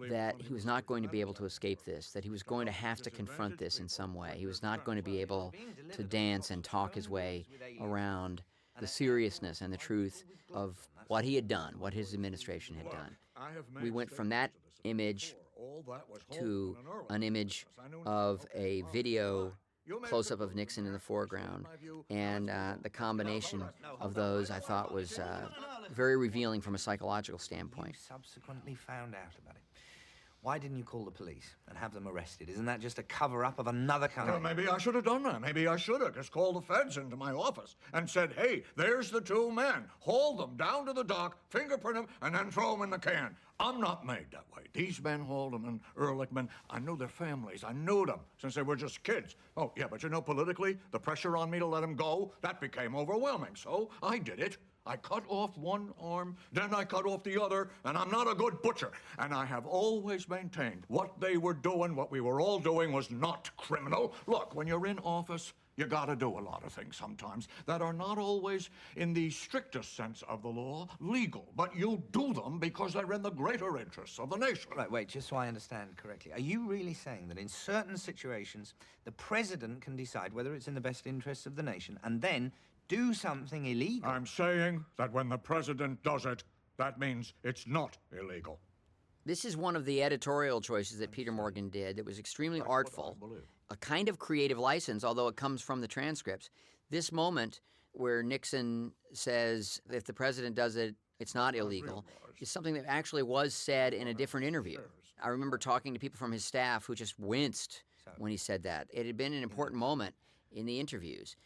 that he was not going to be able to escape this, that he was going to have to confront this in some way. He was not going to be able to dance and talk his way around the seriousness and the truth of what he had done, what his administration had done. We went from that image to an image of a video close-up of Nixon in the foreground, and the combination of those I thought was very revealing from a psychological standpoint. You subsequently found out about it. Why didn't you call the police and have them arrested? Isn't that just a cover-up of another kind? Well, maybe I should have done that. Maybe I should have just called the feds into my office and said, hey, there's the two men. Haul them down to the dock, fingerprint them, and then throw them in the can. I'm not made that way. These men, Haldeman, Ehrlichman, I knew their families. I knew them since they were just kids. Oh, yeah, but you know, politically, the pressure on me to let them go, that became overwhelming. So I did it. I cut off one arm, then I cut off the other, and I'm not a good butcher. And I have always maintained what they were doing, what we were all doing, was not criminal. Look, when you're in office, you gotta do a lot of things sometimes that are not always, in the strictest sense of the law, legal. But you do them because they're in the greater interests of the nation. Right, wait, just so I understand correctly. Are you really saying that in certain situations, the president can decide whether it's in the best interests of the nation and then do something illegal? I'm saying that when the president does it, that means it's not illegal. This is one of the editorial choices that Peter Morgan did that was extremely artful, a kind of creative license, although it comes from the transcripts. This moment where Nixon says, if the president does it, it's not illegal, is something that actually was said in a different interview. I remember talking to people from his staff who just winced when he said that. It had been an important moment in the interviews.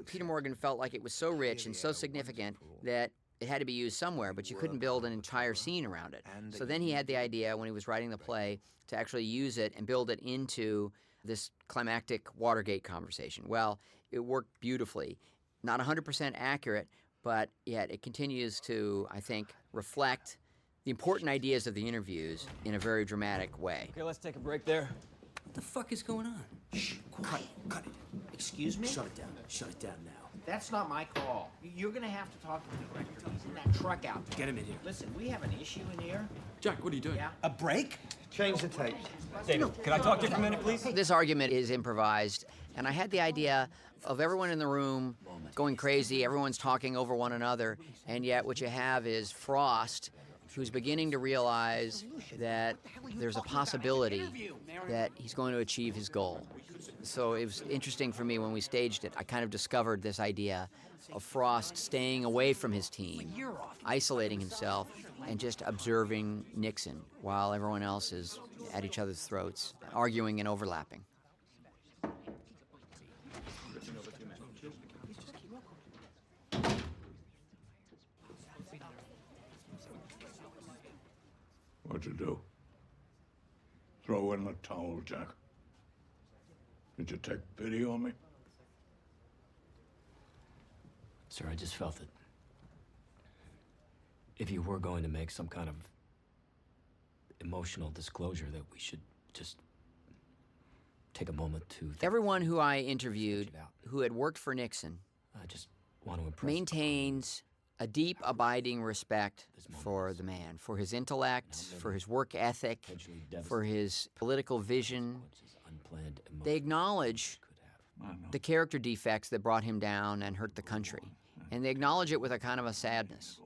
Peter Morgan felt like it was so rich and so significant that it had to be used somewhere, but you couldn't build an entire scene around it. So then he had the idea, when he was writing the play, to actually use it and build it into this climactic Watergate conversation. Well, it worked beautifully. Not 100% accurate, but yet it continues to, I think, reflect the important ideas of the interviews in a very dramatic way. Okay, let's take a break there. What the fuck is going on? Shh, quiet, cut it. Excuse me? Shut it down now. That's not my call. You're gonna have to talk to the director. He's in that truck out there. Get him in here. Listen, we have an issue in here. Jack, what are you doing? Yeah. A break? Change the tape. David, can I talk to you for a minute, please? This argument is improvised, and I had the idea of everyone in the room going crazy, everyone's talking over one another, and yet what you have is Frost, who's beginning to realize that there's a possibility that he's going to achieve his goal. So it was interesting for me when we staged it. I kind of discovered this idea of Frost staying away from his team, isolating himself, and just observing Nixon while everyone else is at each other's throats, arguing and overlapping. What'd you do? Throw in the towel, Jack. Did you take pity on me? Sir, I just felt that if you were going to make some kind of emotional disclosure, that we should just take a moment to... Everyone who I interviewed who had worked for Nixon I just want to impress... maintains a deep, abiding respect for the man, for his intellect, for his work ethic, for his political vision. They acknowledge the character defects that brought him down and hurt the country, and they acknowledge it with a kind of a sadness.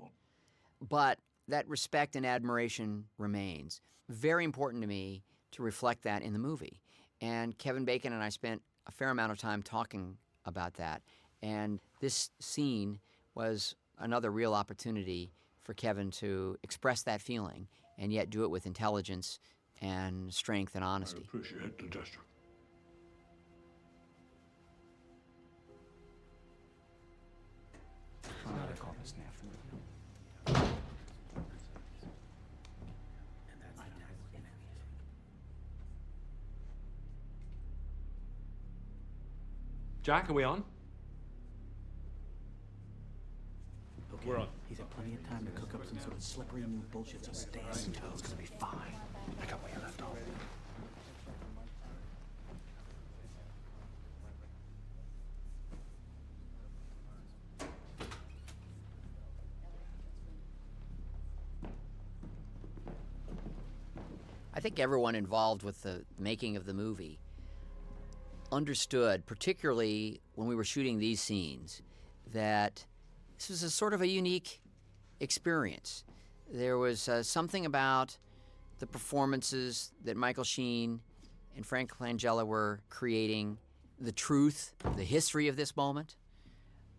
But that respect and admiration remains. Very important to me to reflect that in the movie. And Kevin Bacon and I spent a fair amount of time talking about that, and this scene was another real opportunity for Kevin to express that feeling and yet do it with intelligence and strength and honesty. I appreciate the gesture. Jack, are we on? Okay. We're on. He's had plenty of time to cook up some sort of slippery new bullshit, so stay on your toes. It's gonna be fine. Pick up where you left off. I think everyone involved with the making of the movie understood, particularly when we were shooting these scenes, that this was a sort of a unique experience. There was something about the performances that Michael Sheen and Frank Langella were creating, the truth, the history of this moment,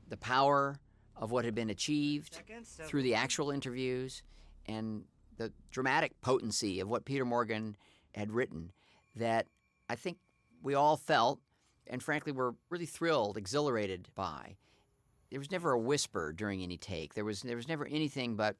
the power of what had been achieved through the actual interviews, and the dramatic potency of what Peter Morgan had written, that I think we all felt, and frankly were really thrilled, exhilarated by. There was never a whisper during any take. There was never anything but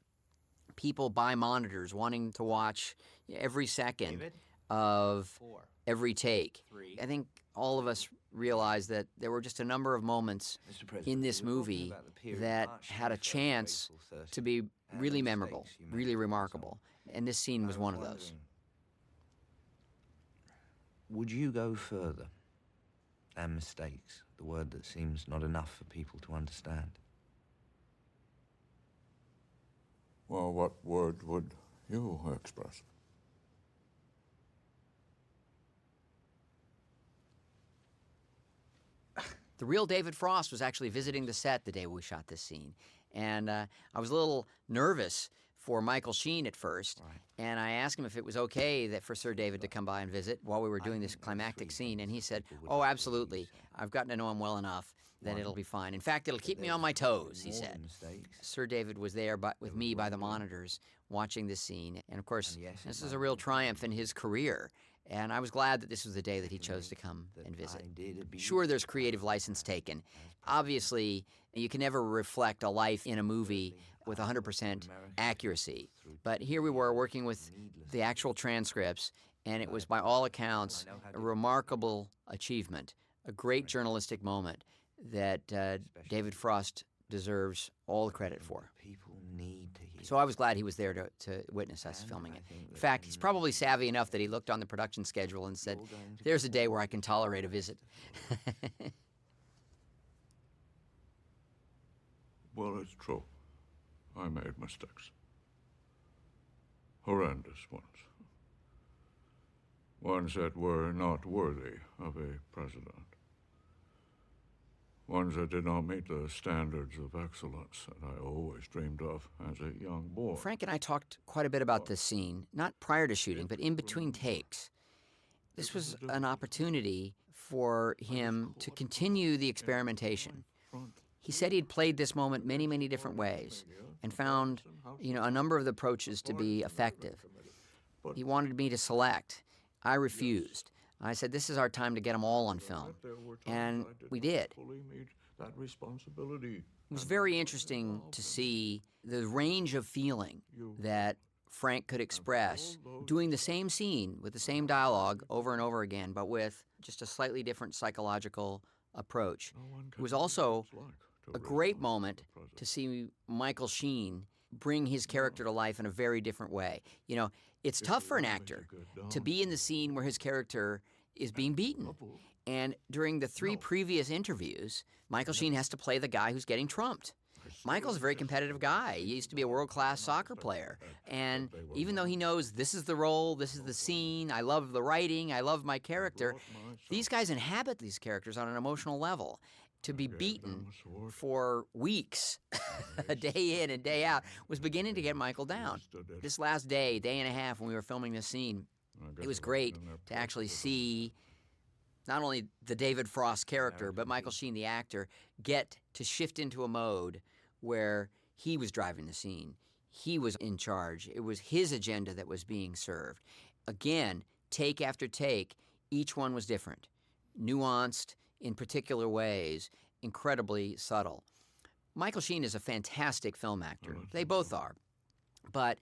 people by monitors wanting to watch every second of every take. I think all of us realized that there were just a number of moments in this movie that had a chance to be really memorable, really remarkable. And this scene was one of those. Would you go further? And mistakes, the word that seems not enough for people to understand. Well, what word would you express? The real David Frost was actually visiting the set the day we shot this scene. And I was a little nervous for Michael Sheen at first, and I asked him if it was okay that for Sir David to come by and visit while we were doing this climactic scene, and he said, "Oh, absolutely. I've gotten to know him well enough that it'll be fine. In fact, it'll keep me on my toes," he said. Sir David was there with me by the monitors watching this scene, and of course, this is a real triumph in his career. And I was glad that this was the day that he chose to come and visit. Sure, there's creative license taken. Obviously, you can never reflect a life in a movie with 100% accuracy. But here we were working with the actual transcripts, and it was by all accounts a remarkable achievement, a great journalistic moment that David Frost deserves all the credit for. So I was glad he was there to witness us filming it. In fact, he's probably savvy enough that he looked on the production schedule and said, "There's a day where I can tolerate a visit." Well, it's true. I made mistakes. Horrendous ones. Ones that were not worthy of a president. Ones that did not meet the standards of excellence that I always dreamed of as a young boy. Frank and I talked quite a bit about this scene, not prior to shooting, but in between takes. This was an opportunity for him to continue the experimentation. He said he'd played this moment many, many different ways and found, a number of the approaches to be effective. He wanted me to select. I refused. I said, this is our time to get them all on film. And we did. That responsibility. It was very interesting to see the range of feeling that Frank could express doing the same scene with the same dialogue over and over again, but with just a slightly different psychological approach. It was also a great moment to see Michael Sheen bring his character to life in a very different way. It's tough for an actor to be in the scene where his character is being beaten. And during the 3 previous interviews, Michael Sheen has to play the guy who's getting trumped. Michael's a very competitive guy. He used to be a world-class soccer player. And even though he knows this is the role, this is the scene, I love the writing, I love my character, these guys inhabit these characters on an emotional level. To be beaten for weeks, day in and day out, was beginning to get Michael down. This last day and a half when we were filming this scene, it was great to actually see not only the David Frost character, but Michael Sheen, the actor, get to shift into a mode where he was driving the scene. He was in charge. It was his agenda that was being served. Again, take after take, each one was different, nuanced in particular ways, incredibly subtle. Michael Sheen is a fantastic film actor. They both are. But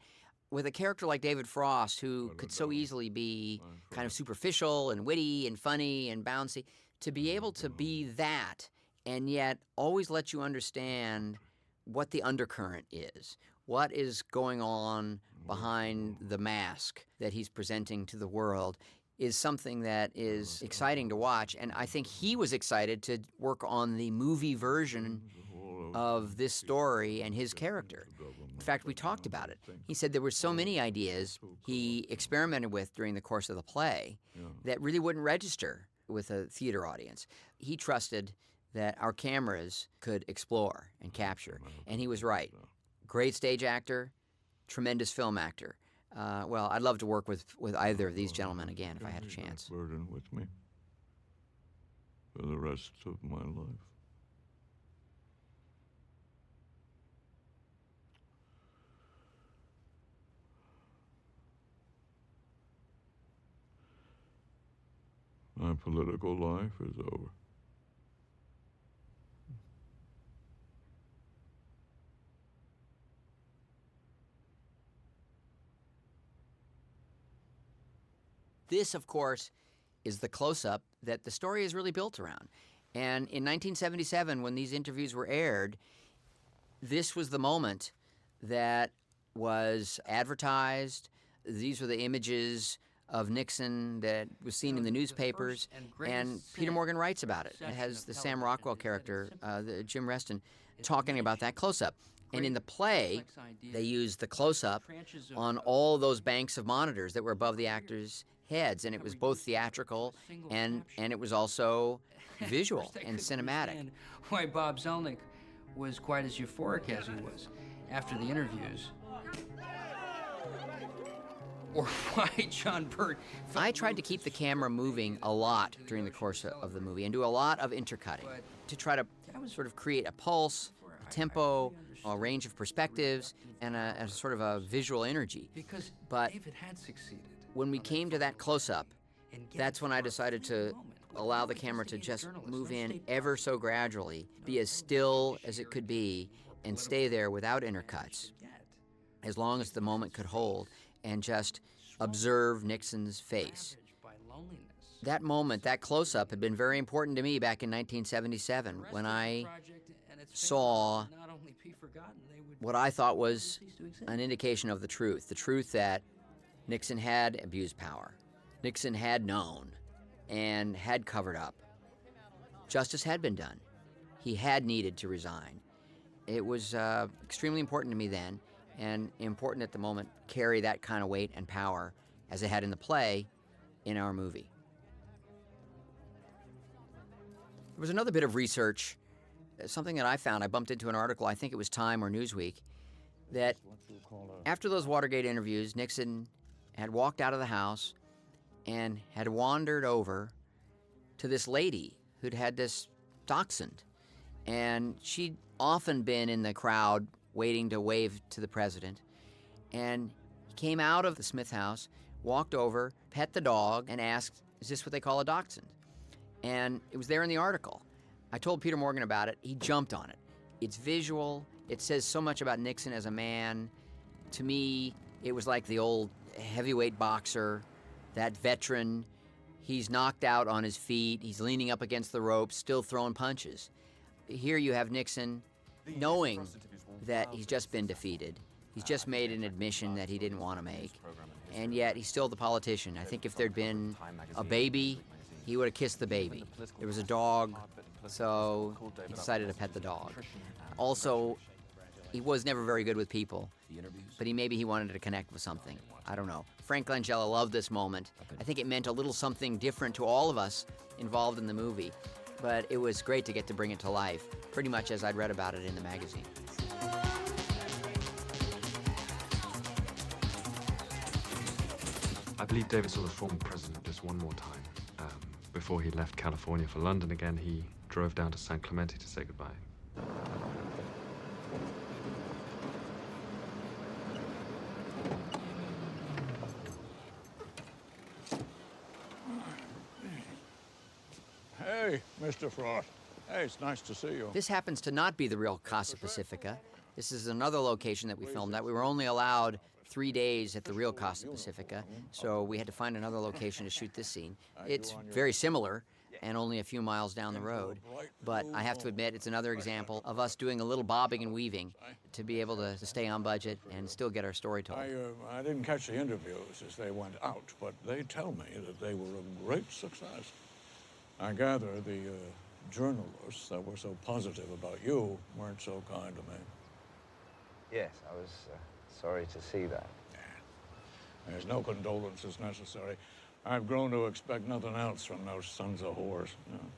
with a character like David Frost, who could so easily be kind of superficial and witty and funny and bouncy, to be able to be that and yet always let you understand what the undercurrent is, what is going on behind the mask that he's presenting to the world, is something that is exciting to watch. And I think he was excited to work on the movie version of this story and his character. In fact, we talked about it. He said there were so many ideas he experimented with during the course of the play that really wouldn't register with a theater audience. He trusted that our cameras could explore and capture, and he was right. Great stage actor, tremendous film actor. Well, I'd love to work with either of these gentlemen again if I had a chance. Burden with me for the rest of my life. My political life is over. This, of course, is the close-up that the story is really built around. And in 1977, when these interviews were aired, this was the moment that was advertised. These were the images of Nixon that was seen in the newspapers, and Peter Morgan writes about it. It has the Sam Rockwell character, Jim Reston, talking about that close-up. And in the play, they used the close-up on all those banks of monitors that were above the actors' heads, and it was both theatrical and it was also visual and cinematic. Why Bob Zelnick was quite as euphoric as he was after the interviews. Or why John Burt. I tried to keep the camera moving a lot during the course of the movie and do a lot of intercutting to try to sort of create a pulse, a tempo, a range of perspectives, and a sort of a visual energy. But If it had succeeded, when we came to that close-up, that's when I decided to allow the camera to just move in ever so gradually, be as still as it could be, and stay there without intercuts, as long as the moment could hold, and just observe Nixon's face. That moment, that close-up, had been very important to me back in 1977 when I saw what I thought was an indication of the truth that Nixon had abused power. Nixon had known and had covered up. Justice had been done. He had needed to resign. It was extremely important to me then, and important at the moment, carry that kind of weight and power as it had in the play in our movie. There was another bit of research, something that I found. I bumped into an article, I think it was Time or Newsweek, that after those Watergate interviews, Nixon had walked out of the house and had wandered over to this lady who'd had this dachshund. And she'd often been in the crowd waiting to wave to the president. And he came out of the Smith house, walked over, pet the dog, and asked, "Is this what they call a dachshund?" And it was there in the article. I told Peter Morgan about it. He jumped on it. It's visual. It says so much about Nixon as a man. To me, it was like the old heavyweight boxer, that veteran. He's knocked out on his feet. He's leaning up against the ropes, still throwing punches. Here you have Nixon knowing that he's just been defeated. He's just made an admission that he didn't want to make. And yet he's still the politician. I think if there'd been a baby, he would have kissed the baby. There was a dog, so he decided to pet the dog. Also, he was never very good with people, but maybe he wanted to connect with something. I don't know. Frank Langella loved this moment. I think it meant a little something different to all of us involved in the movie, but it was great to get to bring it to life, pretty much as I'd read about it in the magazine. I believe David saw the former president just one more time. Before he left California for London again, he drove down to San Clemente to say goodbye. Hey, Mr. Frost. Hey, it's nice to see you. This happens to not be the real Casa Pacifica. This is another location that we filmed at. We were only allowed 3 days at the real Casa Pacifica, so we had to find another location to shoot this scene. It's very similar and only a few miles down the road, but I have to admit it's another example of us doing a little bobbing and weaving to be able to stay on budget and still get our story told. I didn't catch the interviews as they went out, but they tell me that they were a great success. I gather the journalists that were so positive about you weren't so kind to me. Yes, I was sorry to see that. There's no condolences necessary. I've grown to expect nothing else from those sons of whores. You know.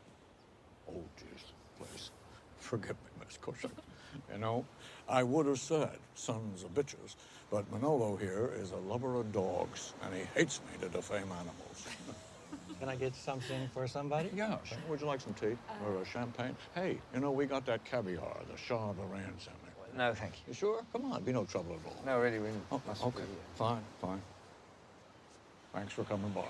Oh, jeez, please. Forgive me, Miss Cushing. You know, I would have said sons of bitches, but Manolo here is a lover of dogs, and he hates me to defame animals. Can I get something for somebody? Yeah, sure. Would you like some tea or a champagne? Hey, you know, we got that caviar the Shah of Iran sent me. No, thank you. You sure? Come on, be no trouble at all. No, really, we must okay, be. fine. Thanks for coming by.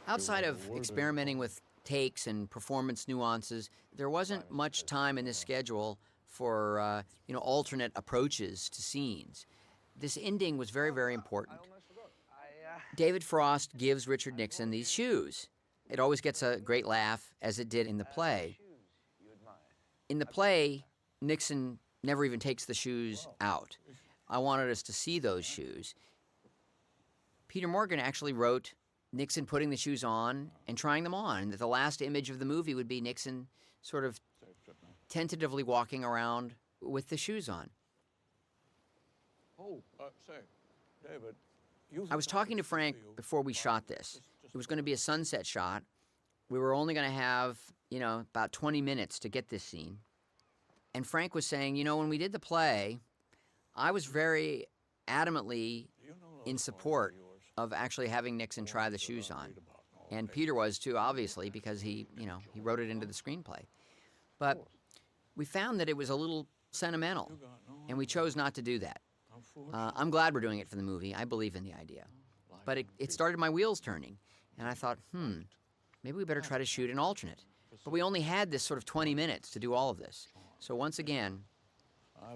Outside of experimenting with takes and performance nuances, there wasn't much time in this schedule for alternate approaches to scenes. This ending was very, very important. David Frost gives Richard Nixon these shoes. It always gets a great laugh, as it did in the play. In the play, Nixon never even takes the shoes out. I wanted us to see those shoes. Peter Morgan actually wrote Nixon putting the shoes on and trying them on, that the last image of the movie would be Nixon sort of tentatively walking around with the shoes on. Oh, say, David. I was talking to Frank before we shot this. It was going to be a sunset shot. We were only going to have, about 20 minutes to get this scene. And Frank was saying, when we did the play, I was very adamantly in support of actually having Nixon try the shoes on. And Peter was too, obviously, because he wrote it into the screenplay. But we found that it was a little sentimental, and we chose not to do that. I'm glad we're doing it for the movie. I believe in the idea. But it started my wheels turning, and I thought, maybe we better try to shoot an alternate. But we only had this sort of 20 minutes to do all of this. So once again,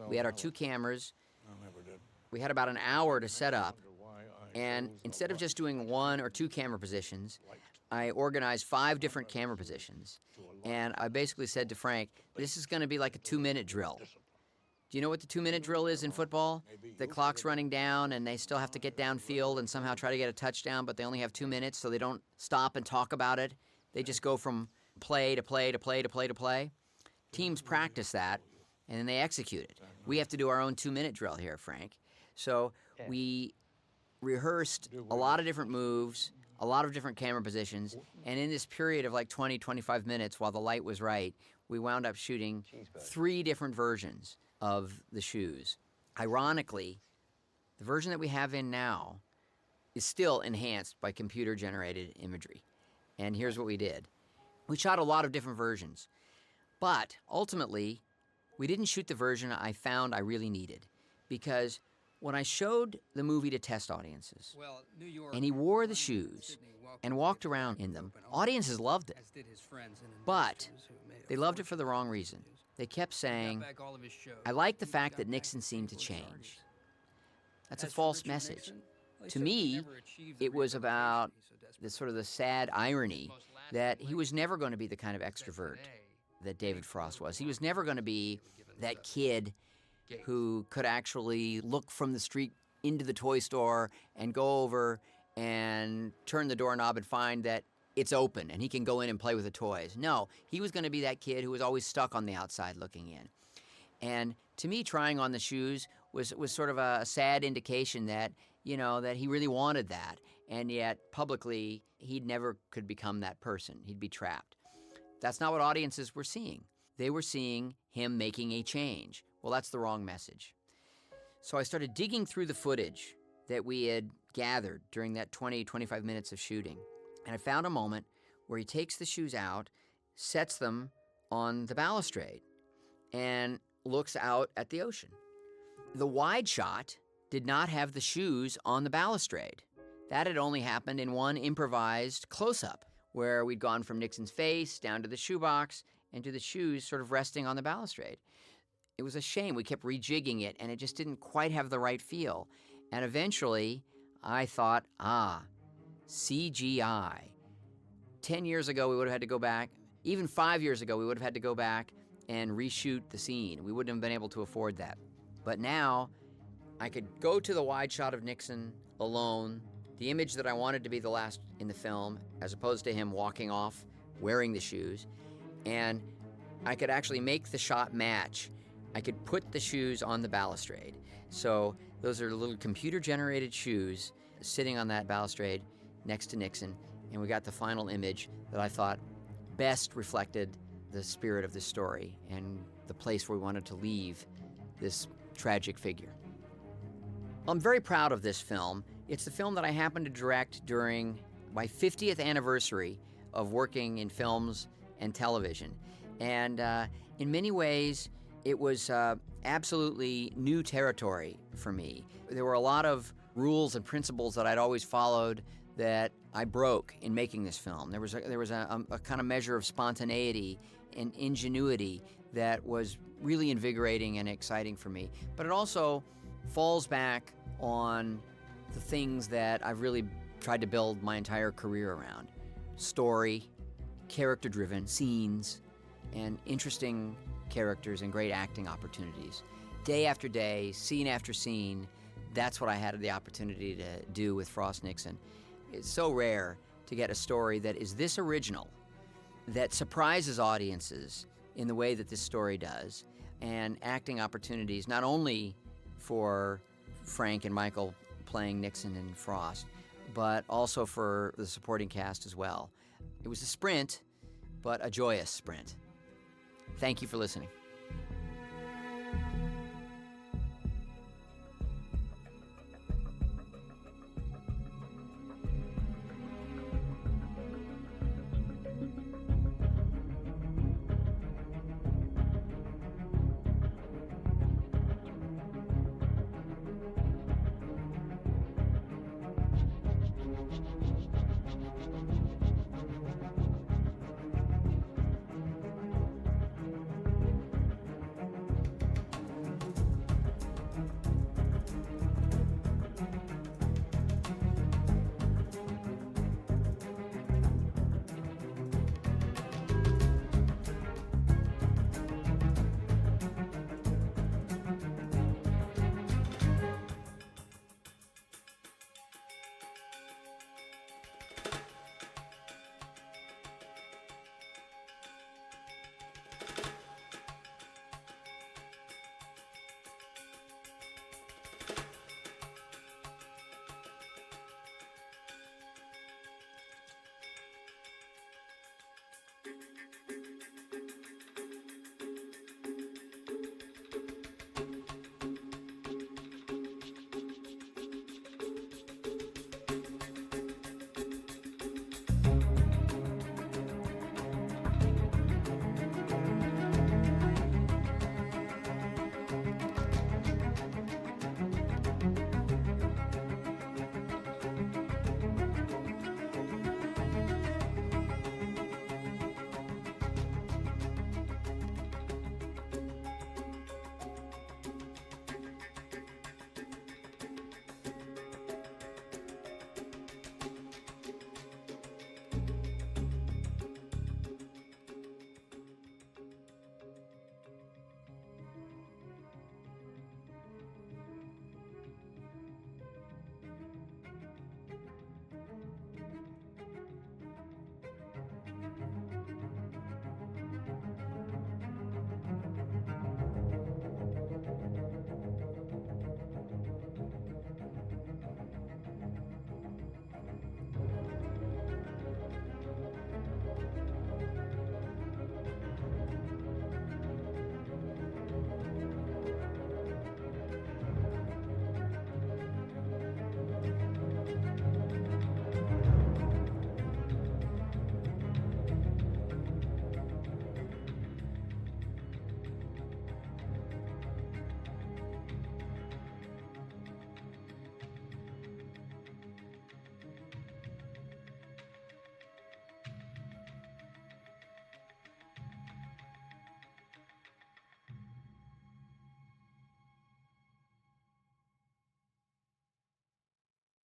we had our 2 cameras. We had about an hour to set up. And instead of just doing 1 or 2 camera positions, I organized 5 different camera positions. And I basically said to Frank, this is going to be like a 2-minute drill. Do you know what the 2-minute drill is in football? The clock's running down, and they still have to get downfield and somehow try to get a touchdown, but they only have 2 minutes, so they don't stop and talk about it. They just go from play to play to play to play to play. Teams practice that, and then they execute it. We have to do our own 2-minute drill here, Frank. So we rehearsed a lot of different moves, a lot of different camera positions, and in this period of like 20, 25 minutes while the light was right, we wound up shooting 3 different versions of the shoes. Ironically, the version that we have in now is still enhanced by computer-generated imagery. And here's what we did. We shot a lot of different versions, but ultimately, we didn't shoot the version I found I really needed, because when I showed the movie to test audiences, and he wore the shoes and walked around in them, audiences loved it. But they loved it for the wrong reason. They kept saying, I like the fact that Nixon seemed to change. That's a false message. To me, it was about the sort of the sad irony that he was never going to be the kind of extrovert that David Frost was. He was never going to be that kid who could actually look from the street into the toy store and go over and turn the doorknob and find that it's open and he can go in and play with the toys. No, he was going to be that kid who was always stuck on the outside looking in. And to me, trying on the shoes was sort of a sad indication that, that he really wanted that. And yet, publicly, he never could become that person. He'd be trapped. That's not what audiences were seeing. They were seeing him making a change. Well, that's the wrong message. So I started digging through the footage that we had gathered during that 20, 25 minutes of shooting. And I found a moment where he takes the shoes out, sets them on the balustrade, and looks out at the ocean. The wide shot did not have the shoes on the balustrade. That had only happened in one improvised close-up, where we'd gone from Nixon's face down to the shoebox and to the shoes sort of resting on the balustrade. It was a shame. We kept rejigging it, and it just didn't quite have the right feel. And eventually, I thought, CGI. 10 years ago, we would have had to go back. Even 5 years ago, we would have had to go back and reshoot the scene. We wouldn't have been able to afford that. But now, I could go to the wide shot of Nixon alone, the image that I wanted to be the last in the film, as opposed to him walking off wearing the shoes, and I could actually make the shot match. I could put the shoes on the balustrade. So those are little computer-generated shoes sitting on that balustrade next to Nixon, and we got the final image that I thought best reflected the spirit of the story and the place where we wanted to leave this tragic figure. I'm very proud of this film. It's the film that I happened to direct during my 50th anniversary of working in films and television. And in many ways, it was absolutely new territory for me. There were a lot of rules and principles that I'd always followed that I broke in making this film. There was a kind of measure of spontaneity and ingenuity that was really invigorating and exciting for me. But it also falls back on the things that I've really tried to build my entire career around. Story, character-driven scenes, and interesting characters and great acting opportunities. Day after day, scene after scene, that's what I had the opportunity to do with Frost Nixon. It's so rare to get a story that is this original, that surprises audiences in the way that this story does, and acting opportunities not only for Frank and Michael playing Nixon and Frost, but also for the supporting cast as well. It was a sprint, but a joyous sprint. Thank you for listening.